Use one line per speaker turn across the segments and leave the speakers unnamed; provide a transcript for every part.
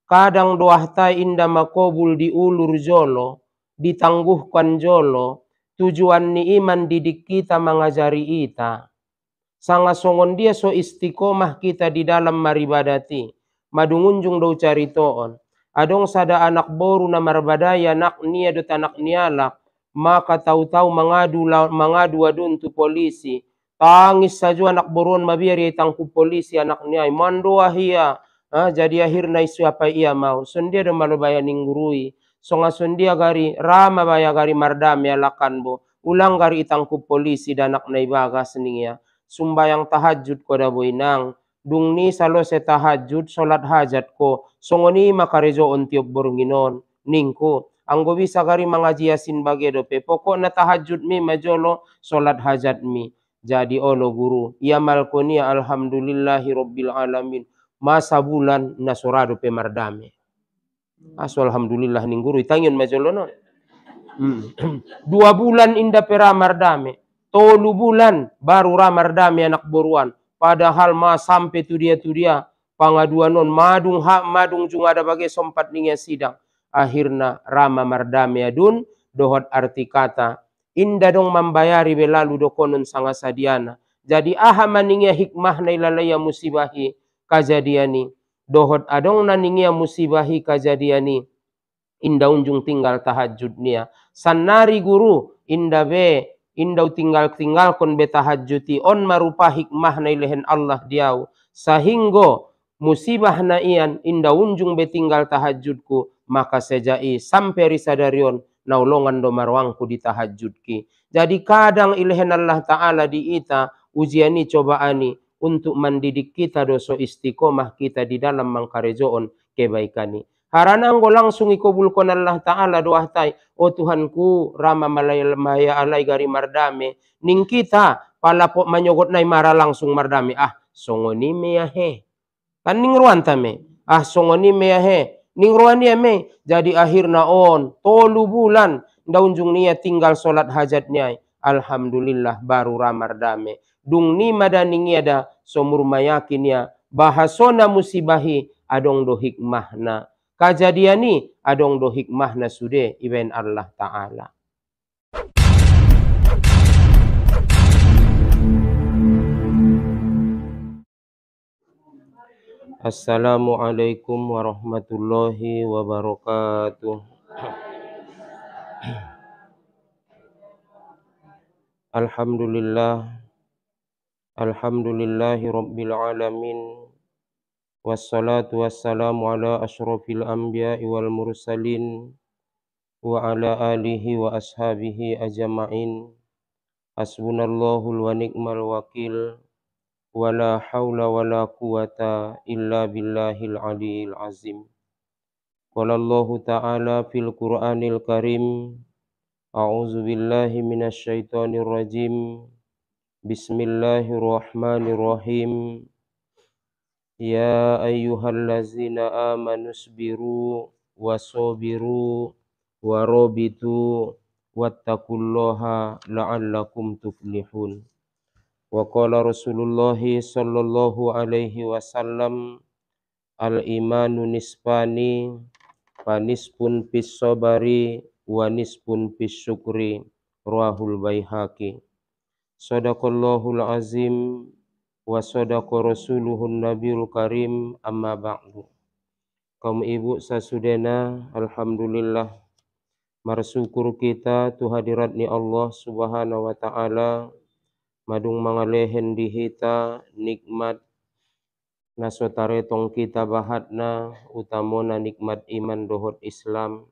kadang doahtai inda makobul diulur jolo, ditangguhkan jolo, tujuan ni iman didik kita mengajari ita. Sanga songon dia so istiqomah kita di dalam maribadati, madungunjung do caritoon. Adong sada anak boru na marbadaya nak nia dot anak nialak, maka tahu-tahu mengadu adun tu polisi. Tangis saja anak boruan mabiari tangku polisi anak niai mandoa hia. Jadi akhirnya siapa ia mau. Sondia do malubaya ninggurui. Songa sondia gari rama baya gari mardame alakan bo. Ulang gari itangku polisi dan anak naibaga seningia. Sumbayang tahajud ko da boinang. Dung ni salo se tahajud solat hajat ko. Songoni makarejo on tiop bornginon. Ningko. Anggo bisa gari mengaji yasin bage dope. Pokok na tahajud mi majolo solat hajat mi. Jadi olo guru. Ia malkonia alhamdulillahi rabbil alamin. Masa bulan nasorado pe mardame. Aso alhamdulillah ning guru itangin majolo no. 2 bulan inda pera mardame. 3 bulan baru ramardame anak boruan. Padahal sampai tu dia pengaduan non madung jung ada bagai sompat ningia sidang. Akhirnya rama mardame adun dohot arti kata inda dong membayari belalu dokonon sanga sadiana. Jadi aha maningia hikmah na ilalaya musibahi kajadiani. Dohot adong naningia musibahi kajadiani. Inda unjung tinggal tahajud nia. Sanari guru inda tinggal kon be tahajudi on marupa hikmah na ilehen Allah diau. Sahinggo musibah na ian inda unjung be tinggal tahajudku maka sejai sampai risadarion naulongan do marwangku di tahajudki. Jadi kadang ilehen Allah Ta'ala di ita ujiani cobaani untuk mendidik kita doso istiqomah kita di dalam mangkarejoon kebaikani. Harana anggo langsung ikobulkan Allah Ta'ala doa tai. Oh Tuhanku rama maya alai gari mardame. Ning kita palapok manyogot nai mara langsung mardame. Songoni mea he. Kan ning ruan tame. Songoni mea he. Ning ruan dia me. Jadi akhirna on. 3 bulan. Daunjung nia tinggal solat hajat niai. Alhamdulillah baru ramardame. Dung ni madaning ada somur mayakin ya. Bahasona musibahi adong do hikmahna. Kajadiani adong do hikmah na sude iben Allah Ta'ala. Assalamualaikum warahmatullahi wabarakatuh. Alhamdulillah. Alhamdulillahi rabbil alamin. Wassalatu wassalamu ala ashrafil anbiya'i wal mursalin wa ala alihi wa ashabihi ajma'in. Hasbunallahu wa ni'mal wakil wa la hawla wa la quwata illa billahil aliyil azim. Qala Allahu ta'ala fil Qur'anil Karim, a'udzu billahi minasy syaithanir rajim. Bismillahirrahmanirrahim. Ya ayyuhallazina amanu sabiru wasabiru warobitu wattaqullaha la'allakum tuflihun. Wa qala Rasulullah sallallahu alaihi wasallam al-imanu nisfani fanisfun fis sabari wa nisfun fis syukri rawahul Baihaqi. Sadaqallahul azim wa sadaqa rasuluhun nabiyul karim amma ba'du. Kaum ibu sasudena, alhamdulillah marsyukur kita tu hadirat ni Allah subhanahu wa ta'ala madung mangalehen di hita nikmat nasotare tong kita bahatna utamona nikmat iman dohot Islam.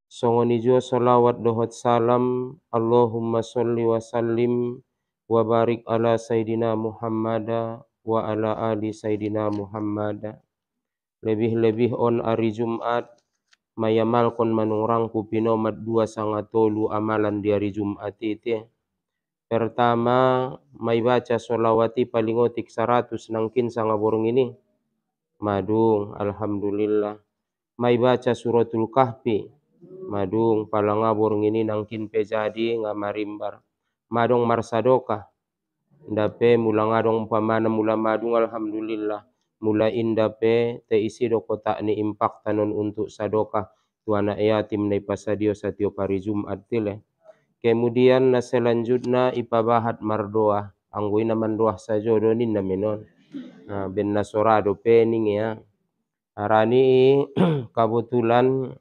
Songoni jo salawat dohot salam Allahumma sholli wa sallim wa barik ala Sayyidina Muhammada wa ala ali Sayyidina Muhammada. Lebih-lebih on hari Jumat mayamal kon manurangku pinomat 2,3 amalan di hari Jumat itu. Pertama, may baca solawati palingotik 100 nangkin sanga borong ini. Madung, alhamdulillah. May baca suratul kahfi. Madung, palanga borong ini nangkin pejadi ngamarimbar. Madong marsadoka. Ndape mulang adong pamana mula madung alhamdulillah. mulai inda pe te isi do kotak ni impak tanon untuk sadokah tu anak yatim nai pasadio setiap hari Jumat tile. Kemudian na selanjutnya ipabahat mardoa anggui na mandoa sajo do ninna menon. Ben nasorado pening ya. Harani kebetulan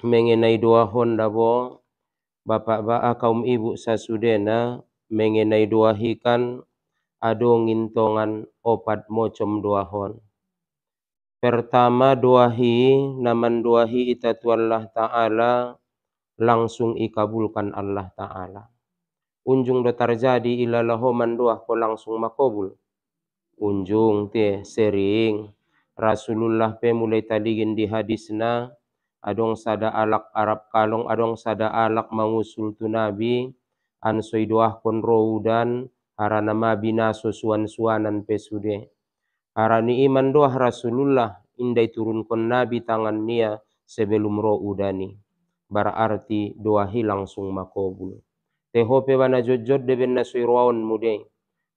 mengenai doa honda bo bapak kaum ibu sasudena mengenai doa hikan ado ngintongan opat mocom doa hon. Pertama doahi naman doahi ita tu Allah Ta'ala langsung ikabulkan Allah Ta'ala. Unjung do terjadi ilalahu mandoa ko langsung makobul. Unjung te sering Rasulullah pe mulai taligin di hadisna adong sada alak Arab kalong adong sada alak mangusul tu Nabi ansoi doah kon roudan harana mabina suan-suanan pesude. Harani iman doah Rasulullah indai turun kon Nabi tangan nia sebelum roudani. Berarti doahi langsung makobul. Tehope wana jojod deben nasoi roaon mude.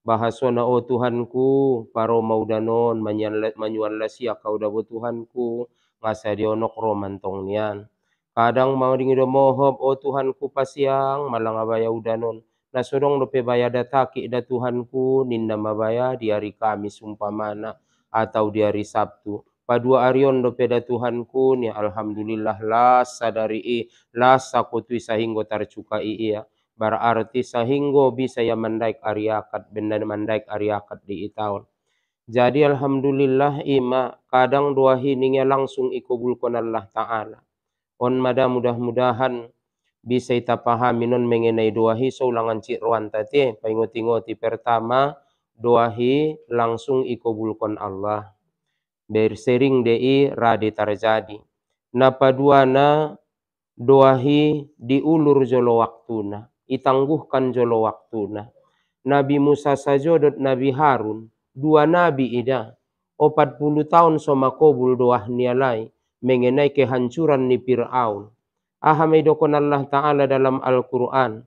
Bahasona o Tuhanku paro maudanon manyuan lasia kau dabo Tuhanku ngasa dionok romantong nian. Kadang mau dingido mohob o Tuhanku pasiang malang abaya udanon. Nasodong dope baya dataki da Tuhanku ninda mabaya di hari Kamis umpamana atau di hari Sabtu. Padua arion dope da Tuhanku ni alhamdulillah lasa dari lasa kutui sahinggo tarcukai iya. Berarti sahinggo bisa ya mandaik ariakat benda mandaik ariakat di itaon. Jadi alhamdulillah ima kadang doa hiningnya langsung ikubulkan Allah Ta'ala. On mada mudah-mudahan bisa ita pahami non mengenai doahi saulangan cik roan tati paingoti-ngoti pertama doahi langsung ikubulkan Allah. Bersering dei radi terjadi. Napa duana doahi diulur jolo waktuna. Itangguhkan jolo waktuna. Nabi Musa sajo dot Nabi Harun. Dua nabi ida. 40 tahun soma kobul doah nialai. Mengenai kehancuran ni Fir'aun. Ahamai dokon Allah Ta'ala dalam Al-Quran.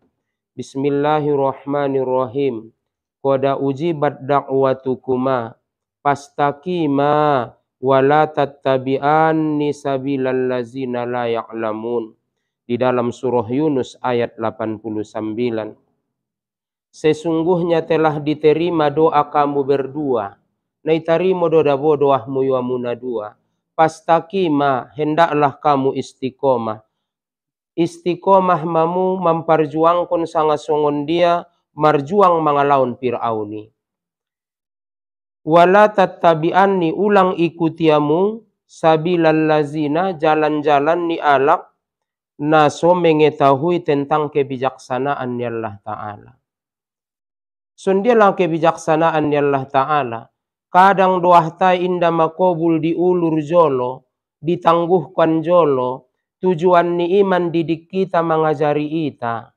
Bismillahirrahmanirrahim. Qada ujibat da'watukuma. Pastakima. Wala tattabi'anni sabilal lazina la ya'lamun. Di dalam surah Yunus ayat 89. Sesungguhnya telah diterima doa kamu berdua. Naitarimo dodabo doahmu yuamuna dua. Pastakima hendaklah kamu istiqomah. Istiqomah mamu memperjuangkan sangat songon dia marjuang mangalaun Fir'auni. Wala tattabi'anni ulang ikutiamu sabilal lazina jalan-jalan ni alak naso mengetahui tentang kebijaksanaan Allah Ta'ala. Sundialah kebijaksanaan Allah Ta'ala. Kadang doa ta inda makobul diulur jolo, ditangguhkan jolo, tujuan ni iman didik kita mengajari ita.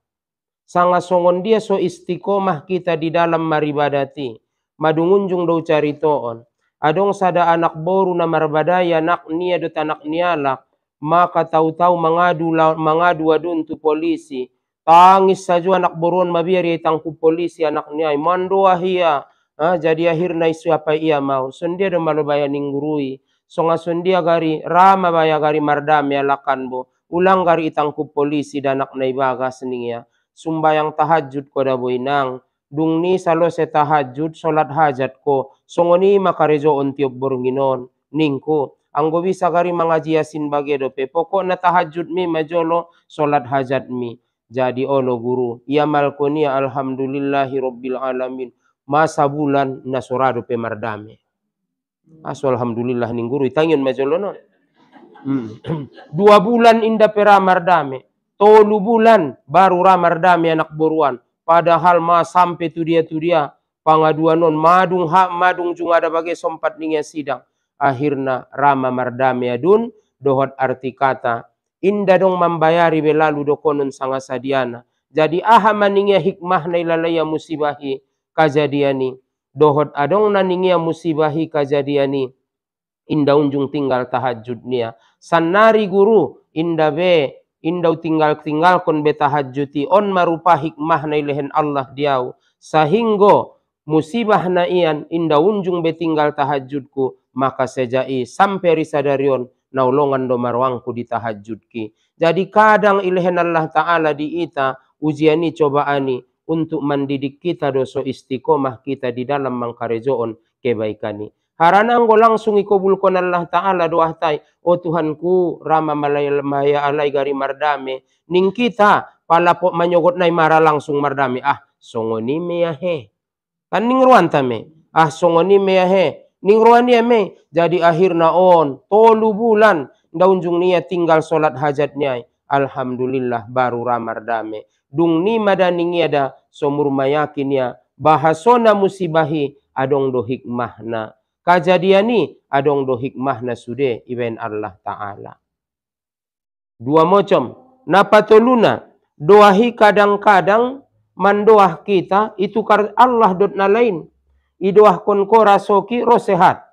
Sanga songon dia so istiqomah kita di dalam maribadati. Madungunjung do caritoon. Adong sada anak boru na marbadaya anak nia dot anak nialak. Maka tahu-tahu mengadu adun tu polisi. Tangis saja anak boruan mabiari tangku polisi anak niai. Mandoa hiya. Jadi akhirnya siapa ia mau. Sondia do malobaya ninggurui. Songa sondia gari rama baya gari mardami alakan bo. Ulang gari itangku polisi dan anak naibaga seningia. Sumbayang tahajud ko da boinang. Dung ni salo se tahajud solat hajat ko. Songoni makarejo on tiop bornginon. Ningko. Anggo bisa gari mangaji yasin bage dope. Pokok na tahajud mi majolo solat hajat mi. Jadi olo guru. Ia malkonia alhamdulillahi rabbil alamin. Masa bulan nasorado pe mardame. Aso alhamdulillah ning guru itangin majolo no. 2 bulan inda pera mardame. 3 bulan baru ramardame anak boruan. Padahal sampai tu dia pangaduan non madung jung ada bagai sompat ning sidang. Akhirna rama mardame adun dohot arti kata inda dong membayari belalu dokonon sanga sadiana. Jadi maningia hikmah na ilalaya musibahi kajadiani. Dohot adong naningia musibahi kajadiani. Inda unjung tinggal tahajud nia. Sanari guru inda tinggal kon be tahajudi on marupa hikmah na ilehen Allah diau. Sahinggo musibah na ian inda unjung betinggal tahajudku, maka sejai sampai risadarion naulongan do marwangku di tahajudki. Jadi kadang ilhen Allah Ta'ala di ita ujiani cobaani untuk mendidik kita doso istiqomah kita di dalam mangkarejoon kebaikani. Harana anggo langsung ikobulkon Allah Ta'ala doa tai, oh Tuhanku rama maya alai gari mardame, ning kita palapok manyogot nai mara langsung mardame, songoni mea he. Kan ning ruanta me, songoni mea he. Ning ruania me, jadi akhirna on, 3 bulan, daunjung nia tinggal solat hajat niai. Alhamdulillah baru ramardame. Dung ni madaning ada somur mayakin ya, bahasona musibahi adong do hikmahna. Kajadian ni adong do hikmahna sude iben Allah Ta'ala. 2 macam. Napatoluna doahi kadang-kadang mandoah kita itu kar Allah dot na lain. Idoah kon ko rasoki ro sehat.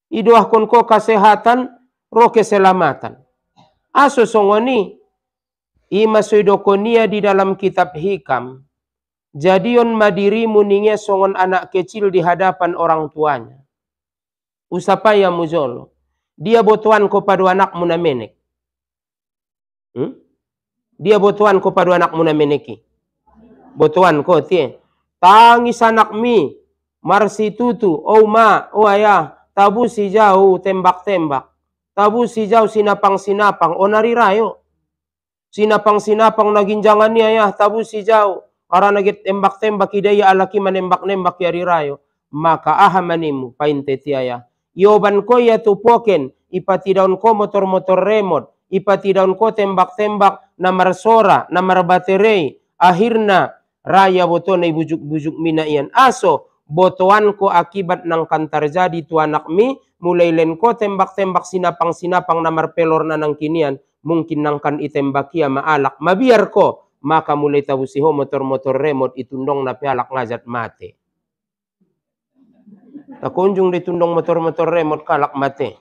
Idoah kon ko kesehatan ro keselamatan. Aso songoni ima soidokonia di dalam kitab hikam. Jadion madirimu ninge songon anak kecil di hadapan orang tuanya. Usapaya mujolo. Dia botuan ko padu anakmu na menek. Dia botuan ko padu anakmu na meneki. Botuan ko tie. Tangis anak mi. Marsi tutu. Oh ma. Oh ayah. Tabu si jauh tembak-tembak. Tabu si jauh sinapang-sinapang. O narirayo. Sinapang-sinapang naginjangan niya ayah. Tabu si jauh. Orang nagit tembak-tembak idaya alaki menembak-nembak yari rayo. Maka ahamanimu painte tiaya. Ioban ko ya tupoken. Ipati daun ko motor-motor remote. Ipati daun ko tembak-tembak na marsora, na marbaterei. Akhirna raya boto na ibujuk-bujuk mina iyan. Aso, botoan ko akibat ng kantar jadi tu anak mi. Mulai len ko tembak-tembak sinapang-sinapang na marpelor na ng kinian. Mungkin nang kan itembakia maalak. Mabiar ko. Maka mulai tahu siho motor-motor remote itundong na pialak ngajat mate. Takunjung ditundong motor-motor remote kalak mate.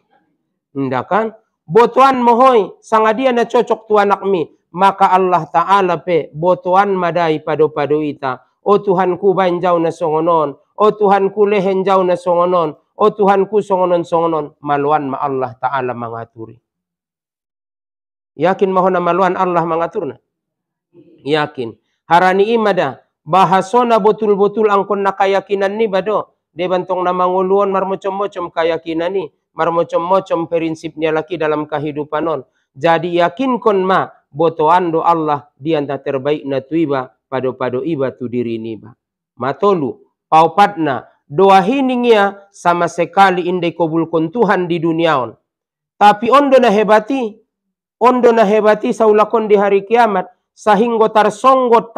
Nda kan? Botuan mohoy, sangadia na cocok tu anak mi. Maka Allah Ta'ala pe, botuan madai pado-pado ita. O Tuhanku banjau na songonon. O Tuhanku lehen jau na songonon. O Tuhanku songonon-songonon. Maluan ma Allah Ta'ala mengaturi. Yakin mahona maluan Allah mengatur na? Yakin. Harani imada. Bahasona betul-betul angkon na kayakinan ni bado. De bantong na manguluan marmocom-mocom kayakinan ni. Marmocom-mocom prinsipnya laki dalam kehidupan non. Jadi yakin kon ma. Botoan do Allah dianta terbaik na tuiba. Pado-pado iba tu diri niba. Matolu. Paupatna. Doa hiningia sama sekali indai kobulkon Tuhan di duniaon. Tapi ondo na hebati. Ondo na hebati saulakon di hari kiamat. Sahinggo tarsonggot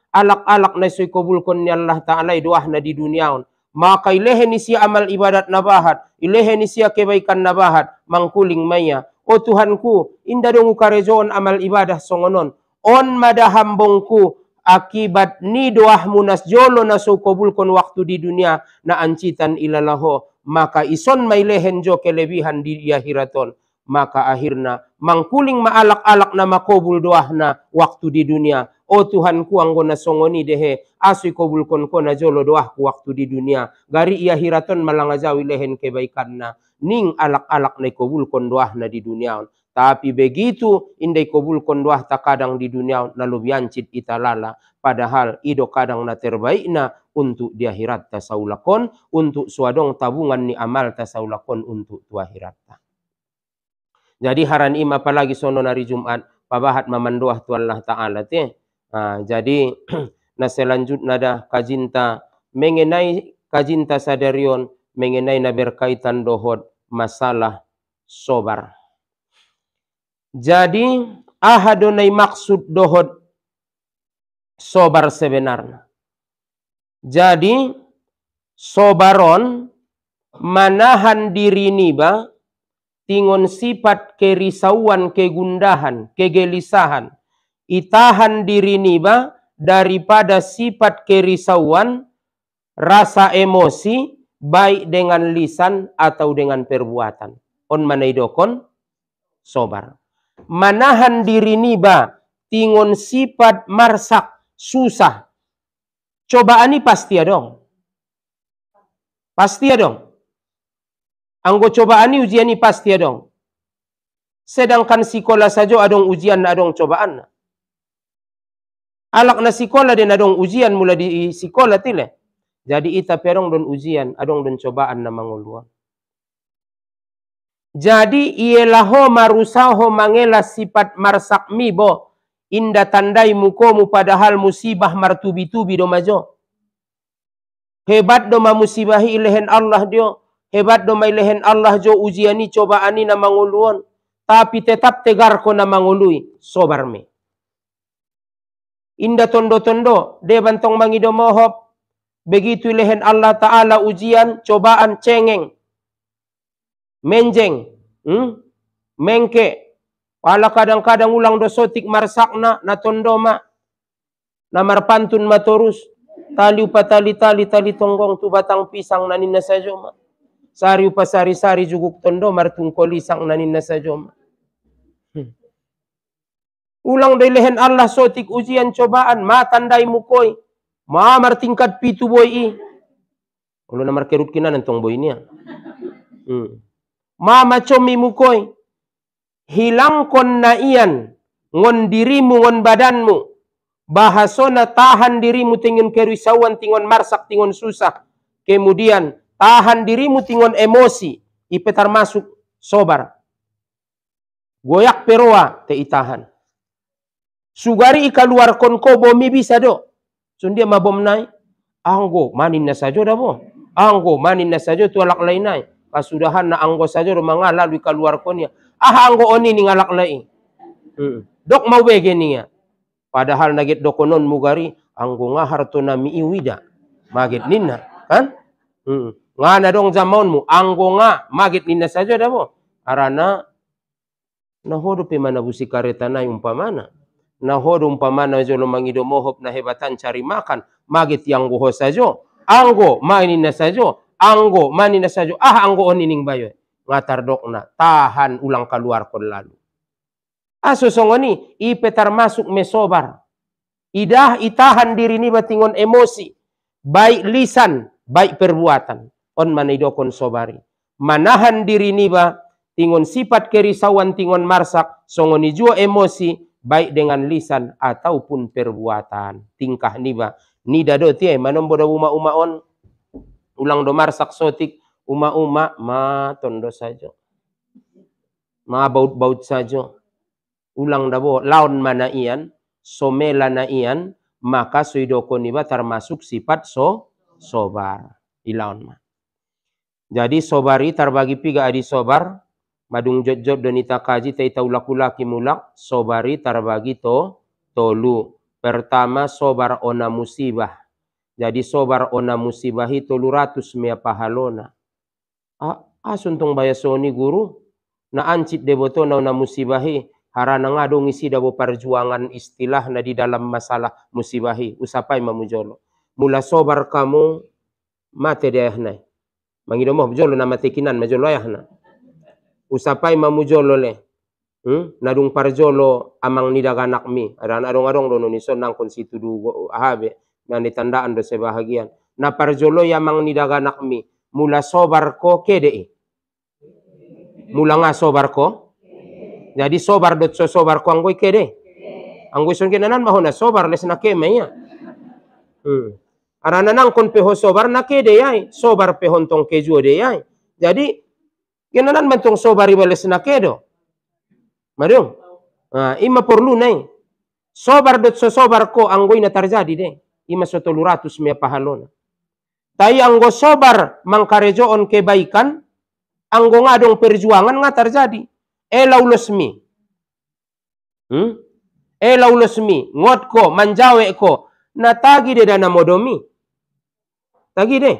alak-alak na soy kubulkon ni Allah Ta'ala doah na di duniaon. Maka ilehen siya amal ibadat na bahat. Ilehen siya kebaikan na bahat. Mangkuling maya. O Tuhanku, inda dong ukarejoon amal ibadah songonon. On madahambongku akibat ni doah munas jolo na so kubulkon waktu di dunia na ancitan ilalaho. Maka ison may lehen jo kelebihan di akhiraton. Maka akhirna mangkuling maalak-alak na makobul doah na waktu di dunia. O Tuhanku anggo na songoni dehe asoy kobulkon ko na jolo doah ku waktu di dunia. Gari iya hiraton malangajawi lehen kebaikan na ning alak-alak na kobulkon doah na di dunia. Tapi begitu indai kobulkon doah takadang di dunia na lubiancit italala. Padahal ido kadang na terbaik na untuk di akhirat ta saulakon. Untuk suadong tabungan ni amal ta saulakon untuk tu akhirat ta. Jadi haran ima apalagi sono hari Jumat pabahat mamandoah tu Allah Ta'ala te. Jadi na selanjutnya dah kajinta mengenai kajinta sadarion mengenai na berkaitan dohod masalah sobar. Jadi ahadonai maksud dohod sobar sebenarnya. Jadi sobaron manahan diri niba tingon sifat kerisauan, kegundahan, kegelisahan. Itahan diri niba daripada sifat kerisauan, rasa emosi, baik dengan lisan atau dengan perbuatan. On manaidokon, sobar. Manahan diri niba tingon sifat marsak, susah. cobaan ini pasti adong. Pasti adong. Anggo cobaan ini ujian ini pasti adong. Sedangkan sekolah saja adong ujian adong cobaan. Alak na sekolah dan adong ujian mula di sekolah tile. Jadi ita perong don ujian, adong don cobaan na manguluan. Jadi ielaho marusaho mangela sifat marsakmi bo. Inda tandai mukomu padahal musibah martubi-tubi do majo. Hebat do ma musibahi ilehen Allah dio. Hebat do ma ilehen Allah jo ujiani cobaani na manguluan. Tapi tetap tegar ko na mangului. Sobar me. Inda tondo-tondo, de bantong mangido mohop. Begitu lehen Allah Ta'ala ujian, cobaan cengeng. Menjeng. Mengke. Pala kadang-kadang ulang dosotik marsakna, na tondo ma. Na marpantun matorus. Tali upa tali-tali, tali tonggong tu batang pisang nanin na sajo ma. Sari upa sari-sari juguk tondo, martungkoli sang nanin na sajo ma. Ulang dari lehen Allah sotik ujian cobaan, ma tandai mukoi, ma martingkat pitu boy i. Ulo na markerut kina nantong boy niya. Ma macomi mukoi, hilangkon na iyan, ngon dirimu, ngon badanmu, bahasona tahan dirimu tingon kerisauan, tingon marsak, tingon susah. Kemudian tahan dirimu tingon emosi, ipetar masuk sobar. Goyak peroa te itahan. Sugari ikaluar kon ko bomi bisa do. Sundia mabom nai. Anggo manin na sajo da bo. Anggo manin na sajo tu alak lain nai. Kasudahan na anggo sajo do lalu ikaluar kon ya. Anggo oni ni ngalak lain. Dok mau bege niya. Padahal nagit dokonon mugari anggo nga harto na miiwida. Magit ninna, kan? Nga na dong zamon mu anggo nga magit ninna sajo da bo. Arana nahodo pe manabusi kareta na umpamana. Nahodo umpamana jolo mangido mohop na hebatan cari makan. Magit yang goho sajo. Anggo mainin na sajo. Anggo mainin na sajo. Anggo onining bayo. Ngatar dok na. Tahan ulang keluar kon lalu. Sosongoni. Ipetar masuk mesobar. Itahan diri ni batingon emosi. Baik lisan. Baik perbuatan. On manidokon sobari. Manahan diri ni ba. Tingon sifat kerisauan tingon marsak. Songoni jua emosi. Baik dengan lisan ataupun perbuatan. Tingkah niba. Nida do tiye. Manombo da uma-uma on. Ulang do marsak sotik. Uma-uma. Ma tondo sajo. Ma baut-baut sajo. Ulang da bo. Laon mana iyan. Somela na iyan. Maka suidoko niba termasuk sifat sobar. Ilaon ma. Jadi sobari terbagi piga adi sobar. Madung jod-jod dan ita kaji ta ulak-ulaki mulak sobari terbagi tolu. Pertama sobar ona musibah. Jadi sobar ona musibah itu 200 mea pahalona. Suntong bayasoni guru na ancit deboto na ona musibahi harana ngadong isi dabo perjuangan istilah na di dalam masalah musibahi usapai mamujolo. Mula sobar kamu mate deahnai. Mangidomoh jolo na matekinan majolo ayahna. Usapai mamujolo le. Nadung parjolo amang nidaganak mi. Adong-adong dono ni sonang konsitu du ahabe. Nani tandaan do sebahagian. Na parjolo yamang nidaganak mi. Mula sobar ko kede. Mula nga sobar ko. Jadi sobar dot so sobar ko anggoy kede. Anggoy son kenanan mahona sobar les na keme ya. Arananang kon peho sobar na kede yai. Sobar pehon tong kejuo de yai. Jadi kenanan mentong sobari bales na kedo. Madung. Ima perlu nai. Sobar dot so sobar ko anggoy na terjadi deh. Ima 300 mea pahalona. Tai anggo sobar mangkarejoon kebaikan. Anggo ngadong perjuangan nga terjadi. Elaulosmi. Elaulosmi. Ngot ko, manjawe ko. Natagi de dana modomi. Tagi deh.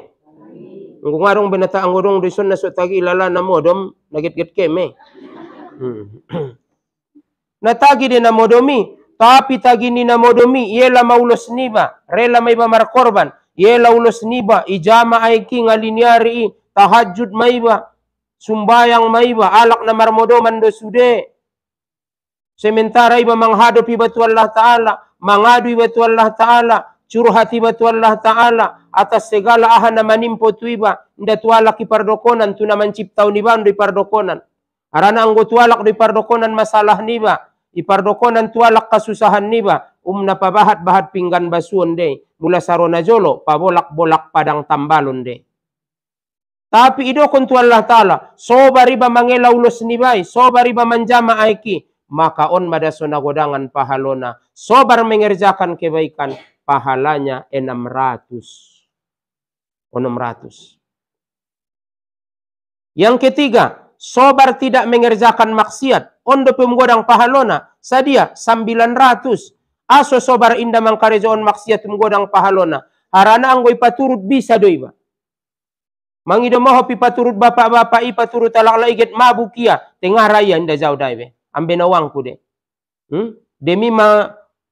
Kung ngarong binata ang urong rison na so tagi ilala na modom, nagit-git keme. Natagi din na modomi, tapi tagi ni na modomi, yela maulos niba, rela may ba markorban, yela ulos niba, ijama ay king alinyari, tahajud may ba, sumbayang may ba, alak na marmodoman do sude. Sementara iba manghadap iba tu Allah Ta'ala, mangadu iba tu Allah Ta'ala, curhati batu Allah Ta'ala atas segala ahana manimpo tuiba nda tualak ipardokonan tuna manciptau ni bandu ipardokonan arana anggo tualak di pardokonan masalah niba ipardokonan tualak kasusahan niba napabahat-bahat pinggan basuon de mula sarona jolo pabolak-bolak padang tambalon de. Tapi idokon tu Allah Ta'ala soba riba mangela ulos nibai soba riba manjama aiki maka on madasona godangan pahalona sobar mengerjakan kebaikan pahalanya 600. Yang ketiga, sobar tidak mengerjakan maksiat ondo pemgodang pahalona sadia 900. Aso sobar inda mangkarejoon maksiat pemgodang pahalona harana anggo ipaturut bisa doiba. Mangido moho pipaturut bapak-bapak ipaturut alak laiget mabukia tengah raya inda jauh daibe ambe nawangku de. Demi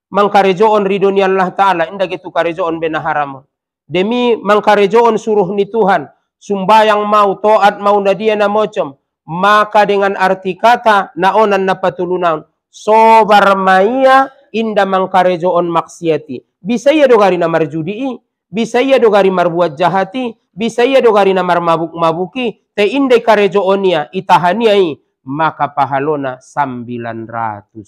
mangkarejoon ridoni Allah Ta'ala inda gitu karejoon bena haram. Demi mangkarejoon suruh ni Tuhan sumbayang mau toat mau nadia na mocom maka dengan arti kata naonan na patulunan sobar maya inda mangkarejoon maksiati bisa iya dogari na marjudi bisa iya dogari marbuat jahati bisa iya dogari na mabuk-mabuki te inde karejoonia itahaniai maka pahalona 900.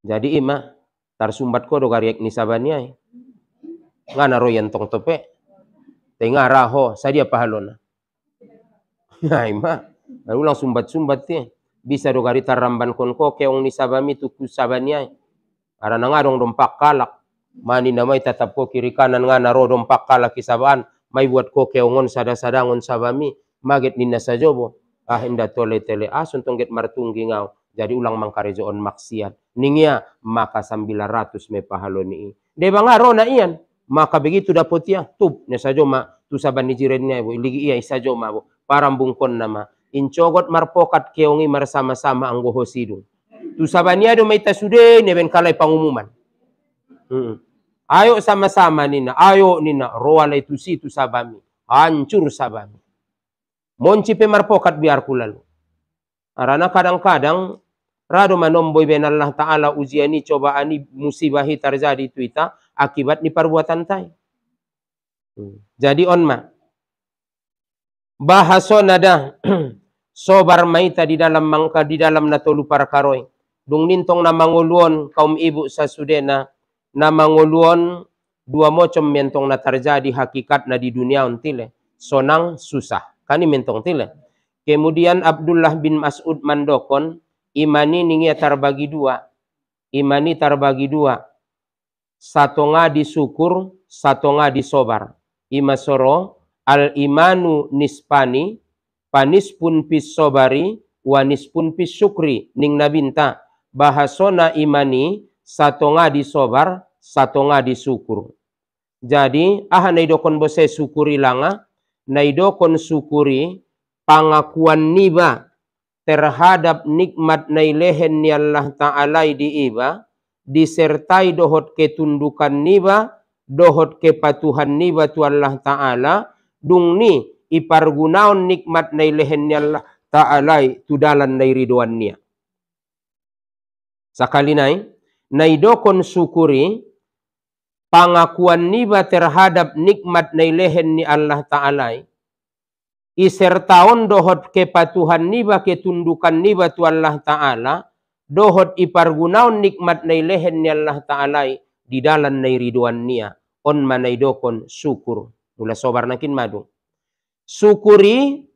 Jadi ima tarsumbat ko do gariek ni sabaniai ngana royan tong tope tengah raho sadia pahalona. Ya ima ulang sumbat-sumbat ti bisa do gari taramban kon ko keong ni sabami tuku sabaniai arana ngadong dompak kalak mani namai tatap ko kiri kanan ngana ro dompak kalak kisabaan mai buat ko keongon sada-sadangon sabami maget ninna sajobo inda tole tele asun tongget martunggi ngau jadi ulang mangkarejoon maksiat ningia maka 900 me pahaloni de bangaro na ian maka begitu dapot ya tup ne sajo ma tu sabani jirennya bo ligi iya sajo ma bo parambungkon nama incogot marpokat keongi marsama-sama anggo hosidung tu sabania do mai tasude ne ben kalai pangumuman ayo sama-sama nina ayo nina roala itu si tu sabami hancur sabami monci pe marpokat biar kulalu arana kadang-kadang rado manomboy ben Allah Ta'ala ujiani cobaani musibahi terjadi itu ita akibat ni perbuatan tai. Jadi onma bahaso nada sobar maita di dalam mangka di dalam natolu parkaroi dung nintong na manguluon kaum ibu sasudena na manguluon dua mocom mentong na terjadi hakikat na di dunia untile sonang susah kani mentong tile. Kemudian Abdullah bin Mas'ud mandokon imani ningia terbagi dua. Imani terbagi dua. Satu ngadi syukur, satu ngadi sobar. Imasoro al imanu nispani, panis pun pis sobari, wanis pun pis syukri. Ning nabinta bahasona imani satu ngadi sobar, satu ngadi syukur. Jadi naidokon bose syukuri langa, naidokon syukuri pangakuan niba terhadap nikmat nailehen ni Allah Ta'ala di iba disertai dohot ketundukan niba dohot kepatuhan niba tu Allah Ta'ala dung ni ipargunaon nikmat nailehen ni Allah Ta'ala tu dalan nai ridwan niya sakali naidokon syukuri pangakuan niba terhadap nikmat nailehen ni Allah Ta'ala isertaon dohot kepatuhan niba ketundukan niba tu Allah Ta'ala dohot ipargunaon nikmat nailehen ni Allah Ta'ala di dalan nai ridwan niya on manaidokon syukur mula sobar nakin madu syukuri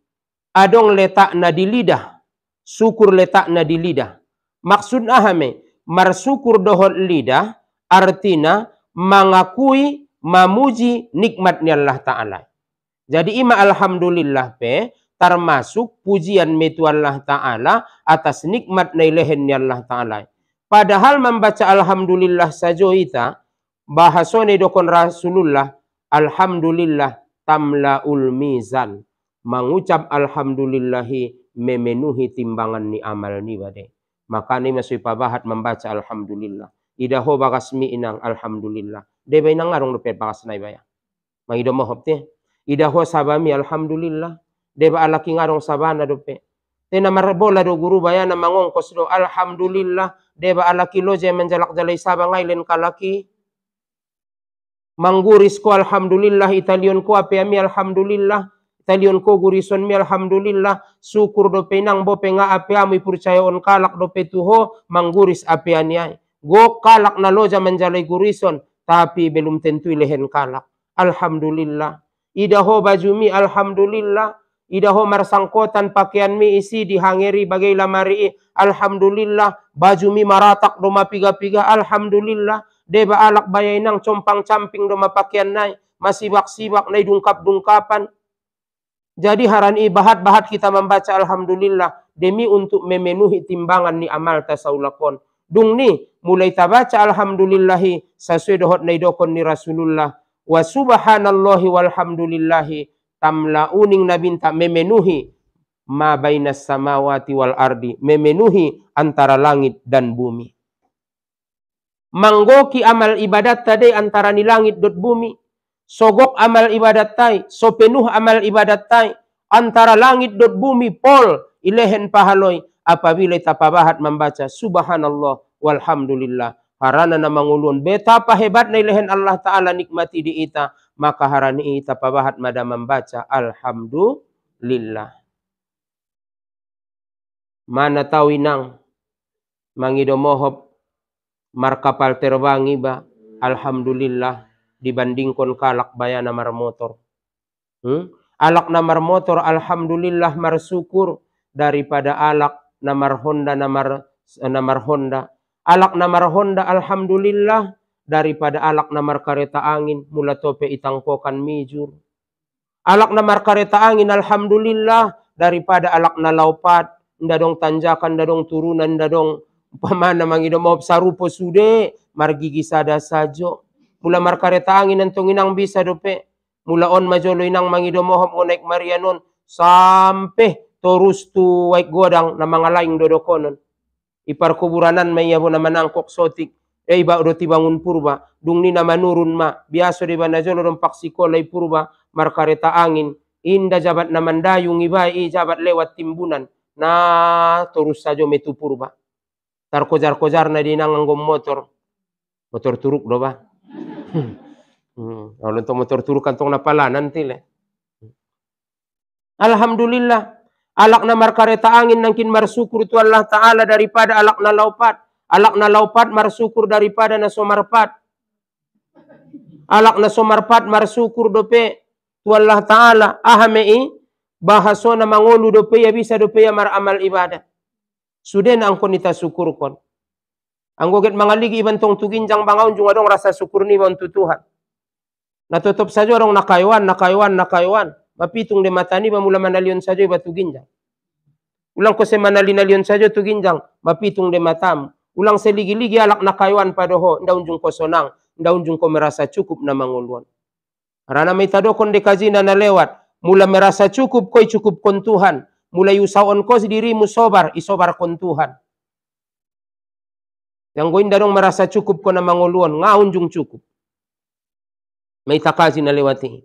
adong letak na di lidah syukur letak na di lidah maksud ahame marsyukur dohot lidah artina mengakui mamuji nikmat ni Allah Ta'ala. Jadi ima alhamdulillah pe termasuk pujian metu Allah Ta'ala atas nikmat nailehen ni Allah Ta'ala. Padahal membaca alhamdulillah saja ita bahasone dokon Rasulullah alhamdulillah tamlaul mizan. Mengucap alhamdulillahi memenuhi timbangan ni amal ni bade. Makanya masih pabahat membaca alhamdulillah. Idaho bagas mi inang alhamdulillah. Debay nang arong lupa bagas na ibaya. Mangido mohop te. Idaho sabami alhamdulillah. Deba alaki ngarong sabana dope. Tena marbola do guru bayana mangongkos do alhamdulillah deba ala kilo je menjalak jalai sabang ailen kalaki. Mangguris ko alhamdulillah italion ko ape ami alhamdulillah. Italion ko gurison mi alhamdulillah. Syukur do penang bo penga ape ami percaya on kalak do petuho mangguris ape aniai. Go kalak na loja menjalai gurison tapi belum tentu lehen kalak. Alhamdulillah. Idaho baju mi alhamdulillah. Idaho marsangkotan pakaian mi isi dihangeri bagai lamari. Alhamdulillah. Baju mi maratak do mapiga-piga. Alhamdulillah. Deba alak bayay nang compang camping do mapakaian nai. Masibak-sibak nai dungkap-dungkapan. Jadi harani bahat-bahat kita membaca alhamdulillah. Demi untuk memenuhi timbangan ni amal tasaulakon. Dung ni mulai tabaca alhamdulillahi. Sesuai dohot nai dokon ni Rasulullah. Wa subhanallahi walhamdulillahi. Tamla uning nabinta memenuhi ma bainas samawati wal ardi, memenuhi antara langit dan bumi. Manggoki amal ibadat tadi antara ni langit dot bumi. Sogok amal ibadat tai, so penuh amal ibadat tai antara langit dot bumi pol ilehen pahaloi apabila tapabahat membaca subhanallah walhamdulillah. Harana na mangulun betapa hebat na ilehen Allah Ta'ala nikmati di ita. Maka harani ita pabahat mada membaca alhamdulillah. Mana tahu inang mangido mohop markapal terbang iba alhamdulillah dibandingkan kalak bayana mar motor. Alak namar motor alhamdulillah marsyukur daripada alak namar Honda namar Honda. Alak namar Honda alhamdulillah daripada alak namar kereta angin mula tope itangkokan mijur. Alak namar kereta angin alhamdulillah daripada alak na laupat ndadong tanjakan ndadong turunan ndadong pamana mangido mau sarupo sude margigi sada sajo. Mula mar kereta angin entong inang bisa dope mula on majolo inang mangido mohom onaik marianon sampai terus tu waik godang na mga laing dodokonon. Ipar kuburanan may yabo na manangkok sotik. Iba do tibangun purba. Dung ni na manurun ma. Biaso di ba na jolo dong paksikolay purba. Markareta angin. Inda jabat na mandayung iba. Jabat lewat timbunan. Na terus sajo metu purba. Tarkojar-kojar na dinanganggom motor. Motor turuk do ba? Kalau untuk motor turuk kantong napala nanti le. Alhamdulillah. Alak na markareta angin nangkin marsyukur tu Allah Ta'ala daripada alak na laupat. Alak na laupat marsyukur daripada na somarpat. Alak na somarpat marsyukur dope tu Allah Ta'ala. Ahamei bahaso na mangolu dope ya bisa dope ya maramal ibadah. Sudah na angkon ita syukur kon. Anggoget mangaligi ibantong tuginjang bangaun jung adong rasa syukur ni untuk Tuhan. Natutop saja orang nakayuan. Mapitung de matani mamula manalion saja iba tuginjang. Ulang ko se manali-nalion saja tuginjang. Mapitung de matam. Ulang seligi-ligi alak nakayuan padoho. Nda unjung ko sonang. Nda unjung ko merasa cukup na manguluan. Karena may tadokon de kazina na lewat. Mula merasa cukup ko'y cukup kon Tuhan. Mula yusaon ko si dirimu sobar. Isobar kon Tuhan. Yang goin dadong merasa cukup ko na manguluan. Nga unjung cukup. May takazi na lewati.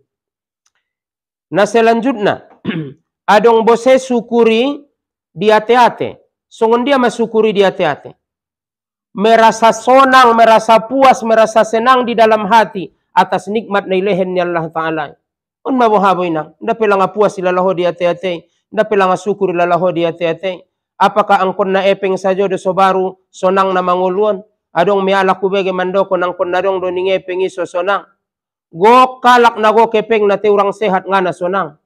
Na selanjutnya, adong bose syukuri di ate-ate. Songon dia masyukuri di ate-ate. Merasa sonang, merasa puas, merasa senang di dalam hati atas nikmat na ilehen ni Allah Ta'ala. On mabuhaboy na. Nda pela nga puas ilalaho di ate-ate. Nda pela nga syukur ilalaho di ate-ate. Apakah angkon na epeng sajo do sobaru sonang na manguluan? Adong miala kubege mandoko nang kon nadong do ning epeng iso sonang. Go kalak na go kepeng na teurang sehat nga na sonang.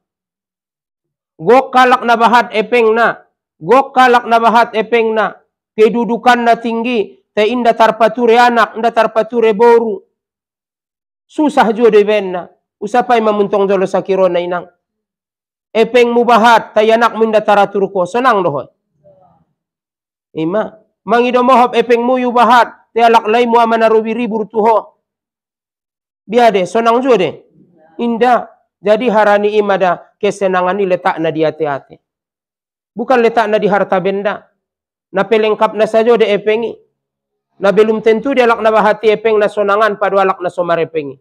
Go kalak na bahat epeng na. Go kalak na bahat epeng na. Kedudukan na tinggi. Te inda tarpature anak. Inda tarpature boru. Susah jo de ben na. Usapay mamuntong jolo sa kirona inang. Epeng mu bahat. Tay anak mo inda taratur ko. Sonang dohoy. Ima. Mangido mohop epeng mu yu bahat. Te alaklay mo ama na rubi-ribur tuho. Biade, sonang juga deh. Indah. Jadi harani imada kesenangan ini letak na di hati-hati. Bukan letak na di harta benda. Na pelengkap na saja de epengi. Na belum tentu dia alak na bahati epeng na sonangan pada alak na somarepengi.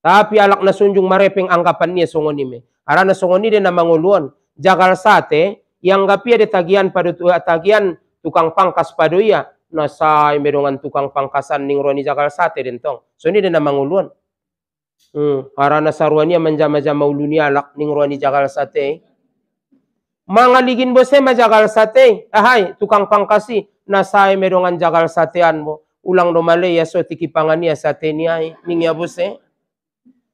Tapi alak na sunjung marepeng anggapan niya songonime. Arana songoni dia na manguluan. Jagal sate, yang gapia de tagian pada tagian tukang pangkas pada iya nasai medongan tukang pangkasan ning roni jakal sate dentong so ini dena manguluan harana sarwania menjama-jama uluni alak ning roni jakal sate mangaligin bose ma jakal sate ahai tukang pangkasi nasai medongan jakal satean mo ulang do male ya so tiki pangania sate ni ai ning ya bose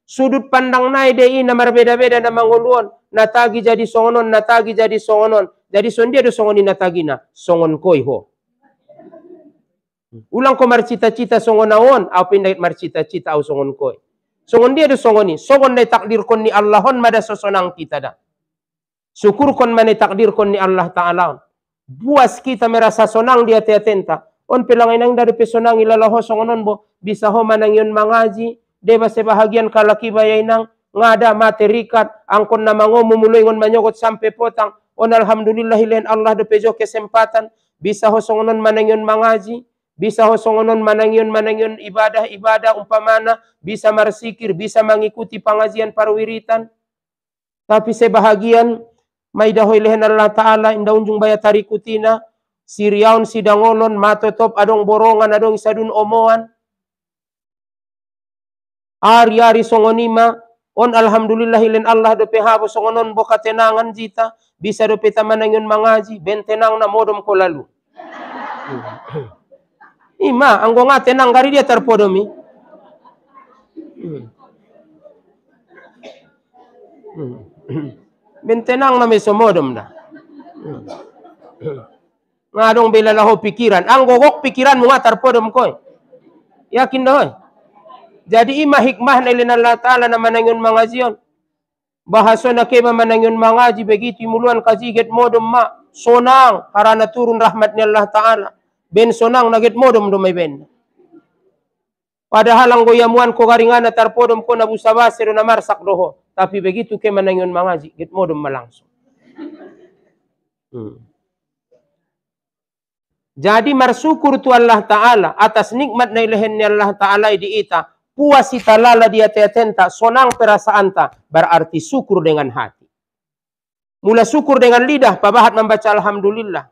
sudut pandang nai de ina berbeda-beda na manguluan natagi jadi songonon natagi jadi songonon jadi sondia do songoni natagina songon koi ho ulang ko marcita-cita songonaon au pindait marcita-cita au songon koi songon dia do songoni songon dai takdir kon ni Allahon mada sosonang kita da syukur kon mane takdir kon ni Allah taala buas kita merasa sonang dia tenta on pelangai nang dari pesonang ilalaho songonon bo bisa ho manang yon mangaji deba sebahagian kalaki bayainang ngada materikat angkon na mangomu mulungon manyogot sampai potang on alhamdulillah ilahin Allah do pejo kesempatan bisa hosongonon manangyon mangaji bisa hosongonon manangyon ibadah umpamana bisa marsikir bisa mengikuti pengajian parwiritan tapi sebahagian maidaho ilahin Allah taala inda unjung baya tarikutina siriaun sidangolon matotop adong borongan adong isadun omoan ari-ari songonima on alhamdulillah ilen Allah do pehabo songonon boka tenangan jita bisa do petamanangon mangaji ben tenang na modom ko lalu ima anggo nga tenang gari dia terpodomi ben tenang na meso modom na ngadong bela laho pikiran anggo gok pikiran mo nga terpodom koy yakin doy. Jadi ima hikmah na ilin Allah Ta'ala na manangyon mangazion. Bahaso na kema manangyon mangaji begitu imuluan kajiget modom ma. Sonang karena turun rahmat ni Allah Ta'ala. Ben sonang naget modom do may ben. Padahal ang goyamuan ko garingana tarpodom ko na busabase do na marsak doho. Tapi begitu kema manangyon mangaji get modom malangsung. Jadi marsyukur tu Allah Ta'ala atas nikmat na ilahin ni Allah Ta'ala diita. Puas italala dia tetenta, sonang perasaan ta, berarti syukur dengan hati. Mula syukur dengan lidah, pabahat membaca alhamdulillah.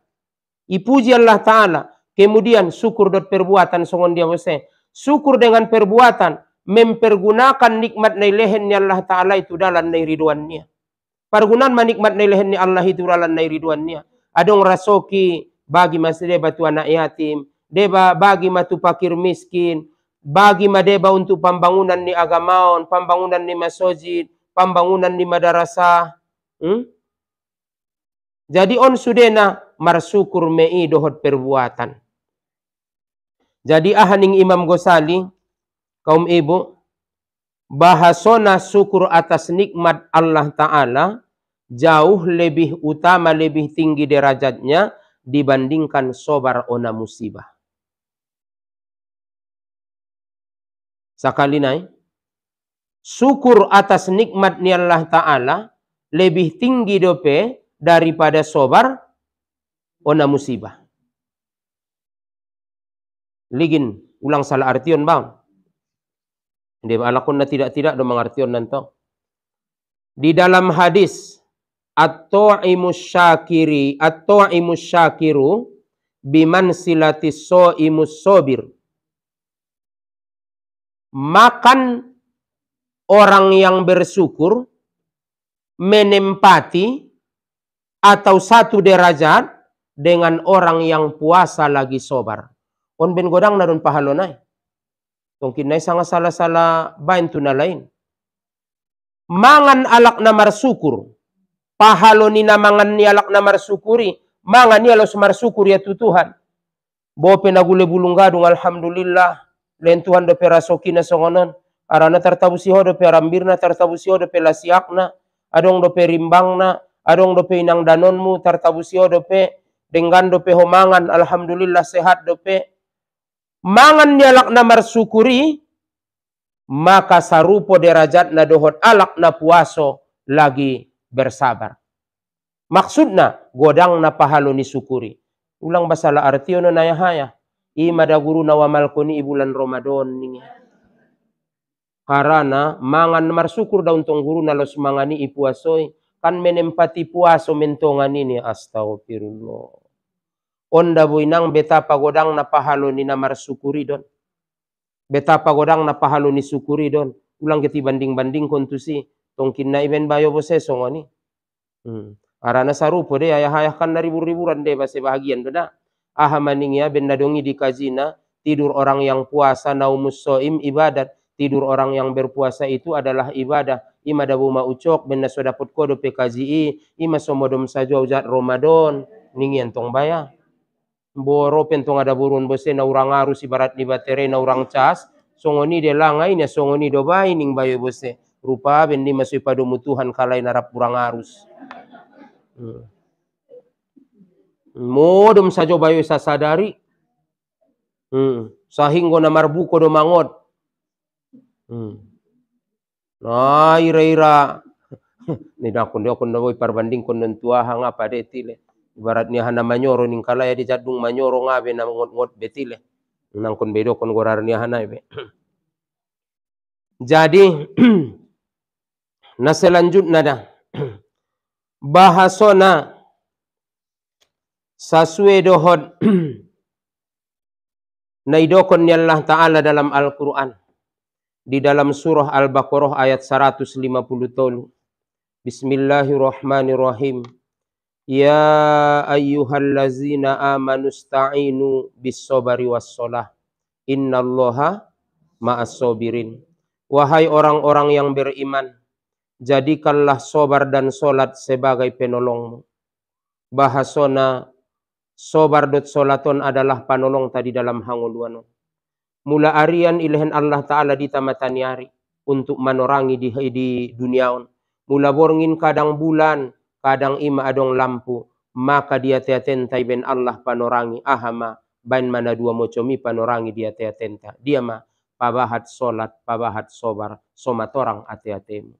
Ipuji Allah Ta'ala. Kemudian syukur dot perbuatan, songon dia bose. Syukur dengan perbuatan, mempergunakan nikmat na ilehen ni Allah Ta'ala itu dalam na ridwannya. Pergunaan manikmat na ilehen ni Allah itu dalam na ridwannya. Adong rasoki bagi masih batu anak yatim, deba bagi matu pakir miskin, bagi madeba untuk pembangunan ni agamaon, pembangunan ni masjid, pembangunan ni madrasah. Jadi on sudena marsyukur mei dohot perbuatan. Jadi ahaning Imam Ghazali, kaum ibu, bahasona syukur atas nikmat Allah Ta'ala jauh lebih utama, lebih tinggi derajatnya dibandingkan sobar ona musibah. Sakali nai, syukur atas nikmat ni Allah Ta'ala lebih tinggi dope daripada sobar ona musibah. Ligin, ulang salah artion bang. Dia alakun na tidak do mengartion nanto. Di dalam hadis at-ta'imus syakiru biman silatis so'imus sobir. Makan orang yang bersyukur menempati atau satu derajat dengan orang yang puasa lagi sobar. On ben godang na don pahalonay. Mungkin na isang salah-salah bantu na lain. Mangan alak na marsyukur. Pahalo ni na mangan ni alak na marsyukuri. Mangan ni alos marsyukur ya tutuhan. Bope na gule bulunggadung alhamdulillah. Len Tuhan do perasoki na songonon. Arana tartabusi ho do perambir na tartabusi ho do pelasiak na. Adong do perimbang na. Adong do pe inang danonmu tartabusi ho do pe. Dengan do pe homangan alhamdulillah sehat do pe. Mangan ni alak na marsyukuri. Maka sarupo derajat na dohot alak na puaso lagi bersabar. Maksudna godang na pahalo ni syukuri. Ulang basala artio no nayahaya. Imada guru na wamal ko ni bulan Ramadan niya. Karena mangan marsyukur daun tong guru na los mangani ipuasoy. kan menempati puaso mentongan ini. Astagfirullah. Onda buinang betapa godang na pahalo ni namar syukuri don. Betapa godang na pahalo ni syukuri don. Ulang keti banding-banding kontusi. Tongkin na iben bayo bose songoni. Arana sarupo deh ayah-ayah kan dari ribu-riburan deh bahasa bahagian beda. Aha maning ya benda dongi di kazina. Tidur orang yang puasa naumus soim ibadat. Tidur orang yang berpuasa itu adalah ibadah. Ima dabu ma ucok benda so dapet kodo PKZI. Ima somodom saja ujat Ramadan. Ningian tong baya. Boro pentong ada burun bose na urang arus ibarat di baterai na urang cas. Songoni de langai nya songoni do bai ning bayo bose. Rupa bendi masui padu mutuhan kalai narap urang arus. Modom saja bayo sasadari. Sahinggo na marbuko do mangot. Nah ira-ira. Nidakon dia kon boy parbanding kon nentua hanga pada etile. Ibaratnya hana manyoro ning kala ya dijadung manyoro ngabe na ngot-ngot betile. Nang kon bedo kon gorarnya hana be. Jadi na selanjutnya dah bahasona sasue dohod na idokon ni Allah Ta'ala dalam Al-Quran. Di dalam surah Al-Baqarah ayat 150 tolu. Bismillahirrahmanirrahim. Ya ayyuhallazina amanu sta'inu bis-sabari was-shalah. Innallaha ma'as-sabirin. Wahai orang-orang yang beriman, jadikanlah sabar dan solat sebagai penolongmu. Bahasona sobar dot solaton adalah panolong tadi dalam hanguluan. Mula arian ilahan Allah Ta'ala di tamataniari untuk manorangi di duniaon. Mula borngin kadang bulan, kadang ima adong lampu, maka dia teatentai ben Allah panorangi ahama bain mana dua mocomi panorangi dia teatenta. Dia ma pabahat solat, pabahat sobar, somatorang ate-atemu.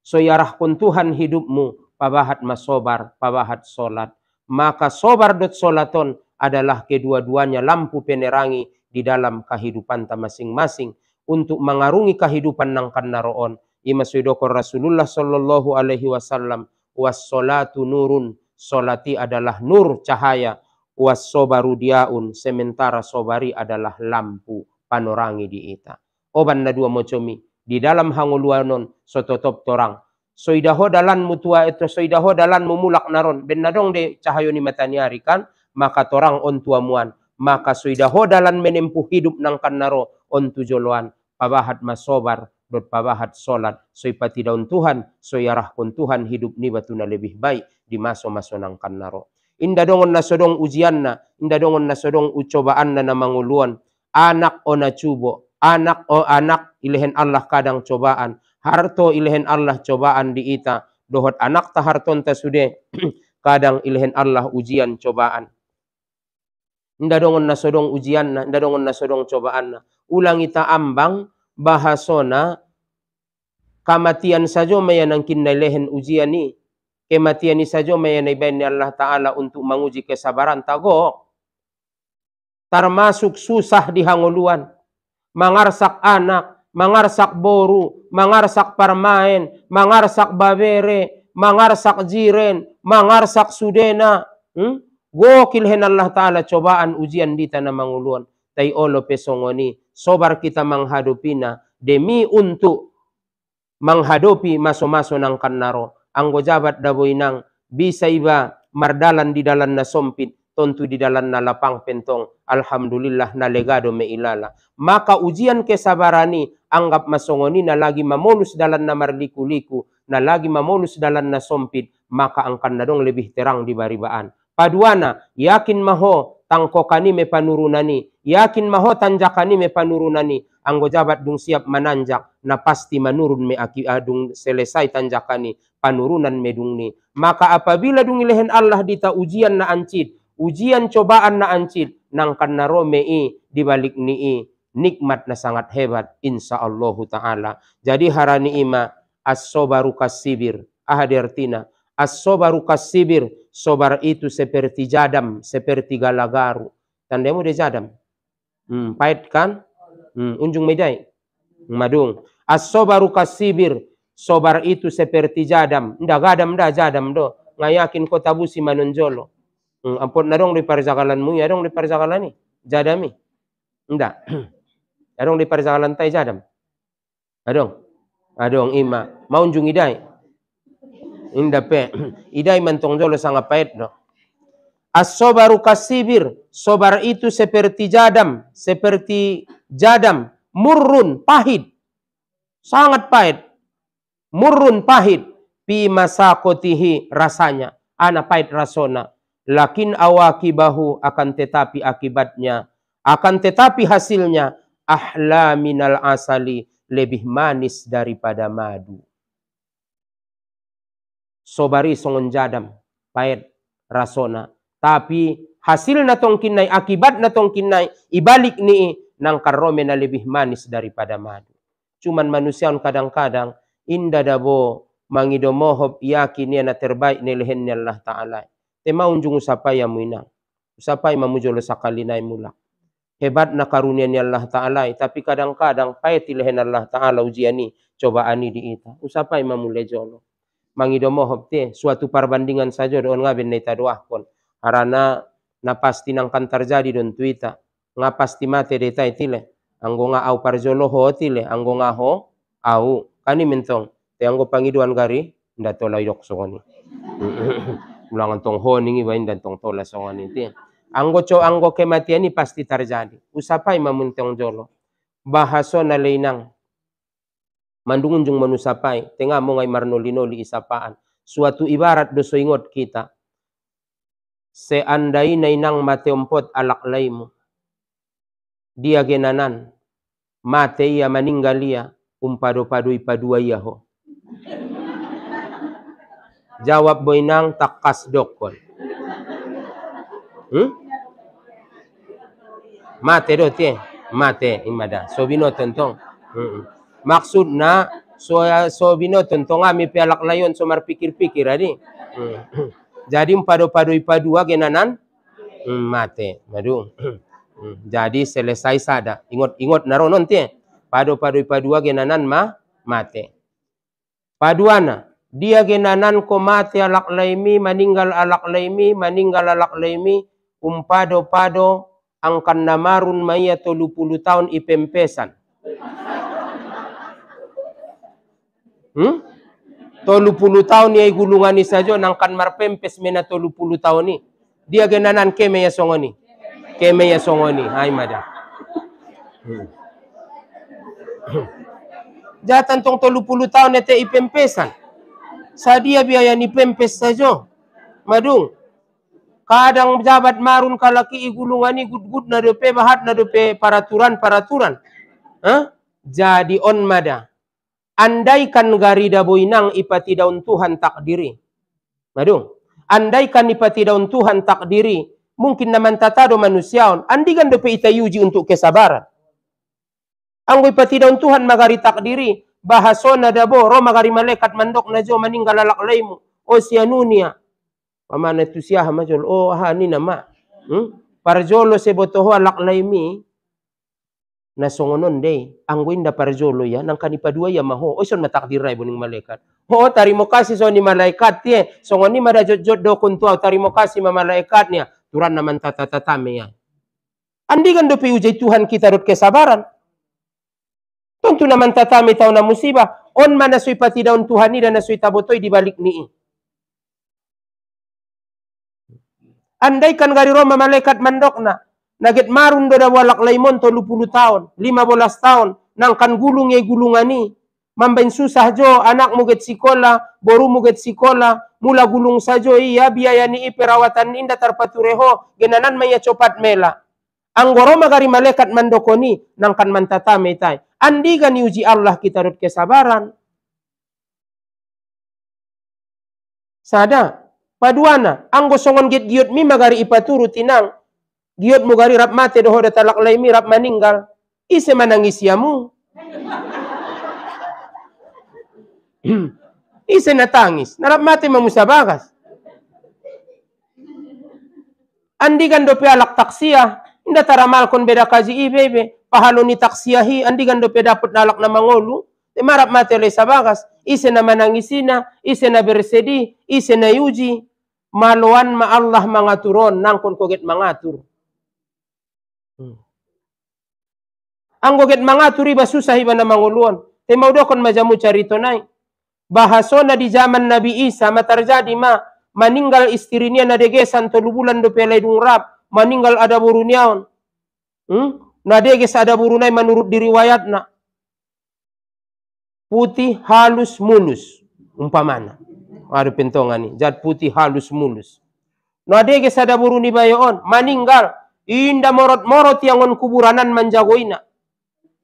So yarah kun Tuhan hidupmu, pabahat masobar, pabahat solat. Maka sobar dot solaton adalah kedua-duanya lampu penerangi di dalam kehidupan ta masing-masing untuk mengarungi kehidupan nang kannaroon. Ima suidokor Rasulullah sallallahu alaihi wasallam, was-solatu nurun, solati adalah nur cahaya, was-sobaru diaun, sementara sobari adalah lampu panorangi di ita. Oban na dua mocomi di dalam hanguluanon sototop torang. Soidaho dalan mutua itu soidaho dalan memulak naron benadong de cahayo ni mataniari kan maka torang on tuamuan maka soidaho dalan menempuh hidup nang kannaro on tujoloan pabahat masobar dot pabahat solat soipati daun Tuhan soyarah kon Tuhan hidup ni batuna lebih baik di maso-maso nang kannaro. Inda dongon na sodong ujianna, inda dongon na sodong ucobaanna na manguluan anak o na cubo, anak o anak ilehen Allah kadang cobaan. Harto ilehen Allah cobaan di ita. Dohot anak ta harton ta sude. Kadang ilehen Allah ujian cobaan. Nda dongon na sodong ujian na. Nda dongon na sodong cobaan na. Ulang ita ambang bahasona. Kamatian sajo mayanang kinailehen ujian ni. Kematian ni sajo mayanay bayan ni Allah Ta'ala untuk menguji kesabaran. Tago. Termasuk susah di hanguluan. Mangarsak anak. Mangarsak boru, mangarsak parmain, mangarsak babere, mangarsak jiren, mangarsak sudena. Gokil hen Allah Ta'ala cobaan ujian dita na manguluan. Tai olo pesongoni, sobar kita menghadupina demi untuk menghadapi maso-maso nang kannaro. Anggo jabat daboinang bisa iba mardalan di dalan na sompit. Tentu di dalam na lapang pentong. Alhamdulillah na legado me ilala. Maka ujian kesabarani anggap masongoni na lagi mamolus dalam na marliku-liku. Na lagi mamolus dalam na sompit. Maka angkan na dong lebih terang di baribaan. Paduana yakin maho tangkokani me panurunani. Yakin maho tanjakani me panurunani. Anggo jabat dung siap mananjak. Na pasti manurun me aki adung selesai tanjakani. Panurunan me dung ni. Maka apabila dung ilehen Allah dita ujian na ancit. Ujian cobaan na ancit nang kannaro mei dibalik nii nikmat na sangat hebat insyaallah Ta'ala. Jadi harani ima as-sobaru kasibir. Ahadi artina as-sobaru kasibir. Sobar itu seperti jadam, seperti galagaru. Tandemu de jadam. Pahit kan? Unjung medai. Madung. As-sobaru kasibir. Sobar itu seperti jadam. Nda gadam dah jadam do. Ngayakin ko tabusi manonjolo. Ampun na dong di parzakalanmu ya dong di parzakalan ni. Jadami. Nda. Adong di parzakalan tay jadam. Adong ima. Maunjung idai. Inda pe. Idai mantong jolo sangat pahit do. As-sobaru kasibir. Sobar itu seperti jadam. Seperti jadam. Murrun, pahit. Sangat pahit. Murrun, pahit. Pi masakotihi, rasanya. Ana pahit rasona. Lakin awakibahu, akan tetapi akibatnya. Akan tetapi hasilnya. Ahla minal asali. Lebih manis daripada madu. Sobari songon jadam. Pahit rasona. Tapi hasil na tong kinay, akibat na tong kinay, ibalik ni nang karome na lebih manis daripada madu. Cuman manusia kadang-kadang inda dabo mangidomohop yakin niya na terbaik ni lehen ni Allah Ta'ala. Tema unjung usapay amuinang. Usapay mamujolo sa kalinay mula. Hebat na karunia ni Allah Ta'ala. Tapi kadang-kadang payat lehen Allah Ta'ala ujian ni. Cobaan ni diita. Usapay mamulejolo. Mangidomohop te. Suatu perbandingan saja doon nga ben na itaduahkon. Harana napasti nang kan terjadi don tuita. Nga pasti mate deta itile. Anggo nga au parjolo ho tile. Anggo nga ho au. Kani mentong. Te anggo pangiduan gari. Nda tola yok songoni. Ulangan tong ho ningi ba indan tong tola songoni. Anggo kematian ni pasti terjadi. Usapay mamuntong jolo. Bahaso na leinang. Mandungunjung manusapay. Tengah mo ngay marnoli-noli isapaan. Suatu ibarat doso ingot kita. Seandai na inang mateompot alaklay mo. Dia genanan. Mate iya maninggal iya. Umpado-padoy padua iya ho. Jawab boy nang takas dokon. Mate do te. Mate imada. So binoton tong. Maksud na. So binoton tong ami pialaklayon. So marpikir-pikir adi. Jadi pado-padoy padua genanan mate. Madu. Jadi selesai sada. Ingot naronon te. Pado-padoy padua genanan mate. Paduana. Dia genanan ko mate alaklaimi. Maninggal alaklaimi. Maninggal alaklaimi. Umpado-pado. Angkan namarun maya 30 tahun ipempesan. 30 tahun ya gulungan ni saja nangkan marpempes mena 30 tahun ni. Dia genanan keme ya songoni. Keme ya songoni. Hai mada. Jatan tong 30 tahun nete ipempesan. Sadia biaya ni pempes saja. Madung. Kadang jabat marun kalaki igulungan ni gud-gud na dope bahat na dope paraturan. Jadi on mada. Andaikan garida boinang ipati daun Tuhan takdiri. Madung. Andaikan ipati daun Tuhan takdiri. Mungkin naman tatado manusiaon. Andigan dope itayuji untuk kesabaran. Anggo ipati daun Tuhan magari takdiri. Bahasona dabo. Ro magari malaikat mandok na jo maninggal alaklaimu. O sianunia. Pamana tu siah majol. Oh ni nama. Parjolo sebotoho alaklaimi. Nasongonon day, anggo inda parjolo ya, nang kanipadua ya maho, o son matakdiray buning malaikat. Ho, tarimo kasi so ni malaikat ye, songoni madajot-jot do kuntuaw, tarimo kasi ma malaikat niya, turan naman tatatatame yan. Andi kan do piujay Tuhan kita rot kesabaran. Tentu naman tatame tao na musibah, on man nasoy pati daon Tuhan ni dan nasoy tabotoy di balik ni. Andai kan gari Roma malaikat mandok na, nagit marun do da walak laymon 30 tahun, 15 tahun, nang kan gulung ye gulungani. Mambain susah jo, anak mo get sikola, boru mo get sikola, mula gulung sajo iya, biaya ni perawatan inda tarpatureho, genanan maya copat mela. Ang goro magari malaikat mandokoni, nang kan mantatame tay. Andi gan uji Allah kita rut kesabaran. Sada, paduana, ang gosongon get giot mi magari ipaturu tinang. Giot mo gari rap mate doho da talak laymi rap maninggal. Ise manangis yamu. Ise natangis. Narap mate mamusabagas. Andi gando pe alak taksiyah. Inda taramal kon beda kaji ibebe. Pahalo ni taksiyahi. Andi gando pe dapot nalak na mangolu. marap mate oleh sabagas, ise na manangisina, ise na bersedih, ise na yuji, maluan ma Allah mangaturon, nangkon koget mangatur. Ang koget mangatur iba susah iba na manguluan. Te maudokon majamu carito nai. Bahasona di zaman Nabi Isa terjadi meninggal istrinya na degesan 3 bulan do pelai dungrap, meninggal ada buruniaon. Na deges ada burunai menurut diriwayatna. Putih halus mulus umpamana. Ada pentongan ni, jad putih halus mulus. Na deges ada buruni bayoon, meninggal inda morot-morot yang on kuburanan menjagoina.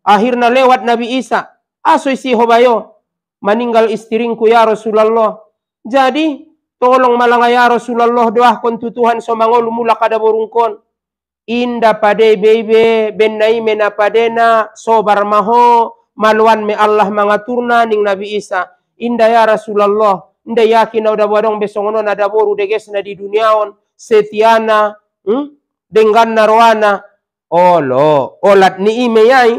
Akhirnya lewat Nabi Isa, aso isi hobayo, meninggal istriku ya Rasulullah. Jadi tolong malanga ya Rasulullah, doahkon tutuhan so mangolu mula kada borungkon. Inda pade bebe benai mena padena sobar maho maluan me Allah mangaturna ning Nabi Isa. Inda ya Rasulullah, inda yakin udah bodong besongono nada boru degesna di duniaon setiana dengan narwana olo olat ni ime yai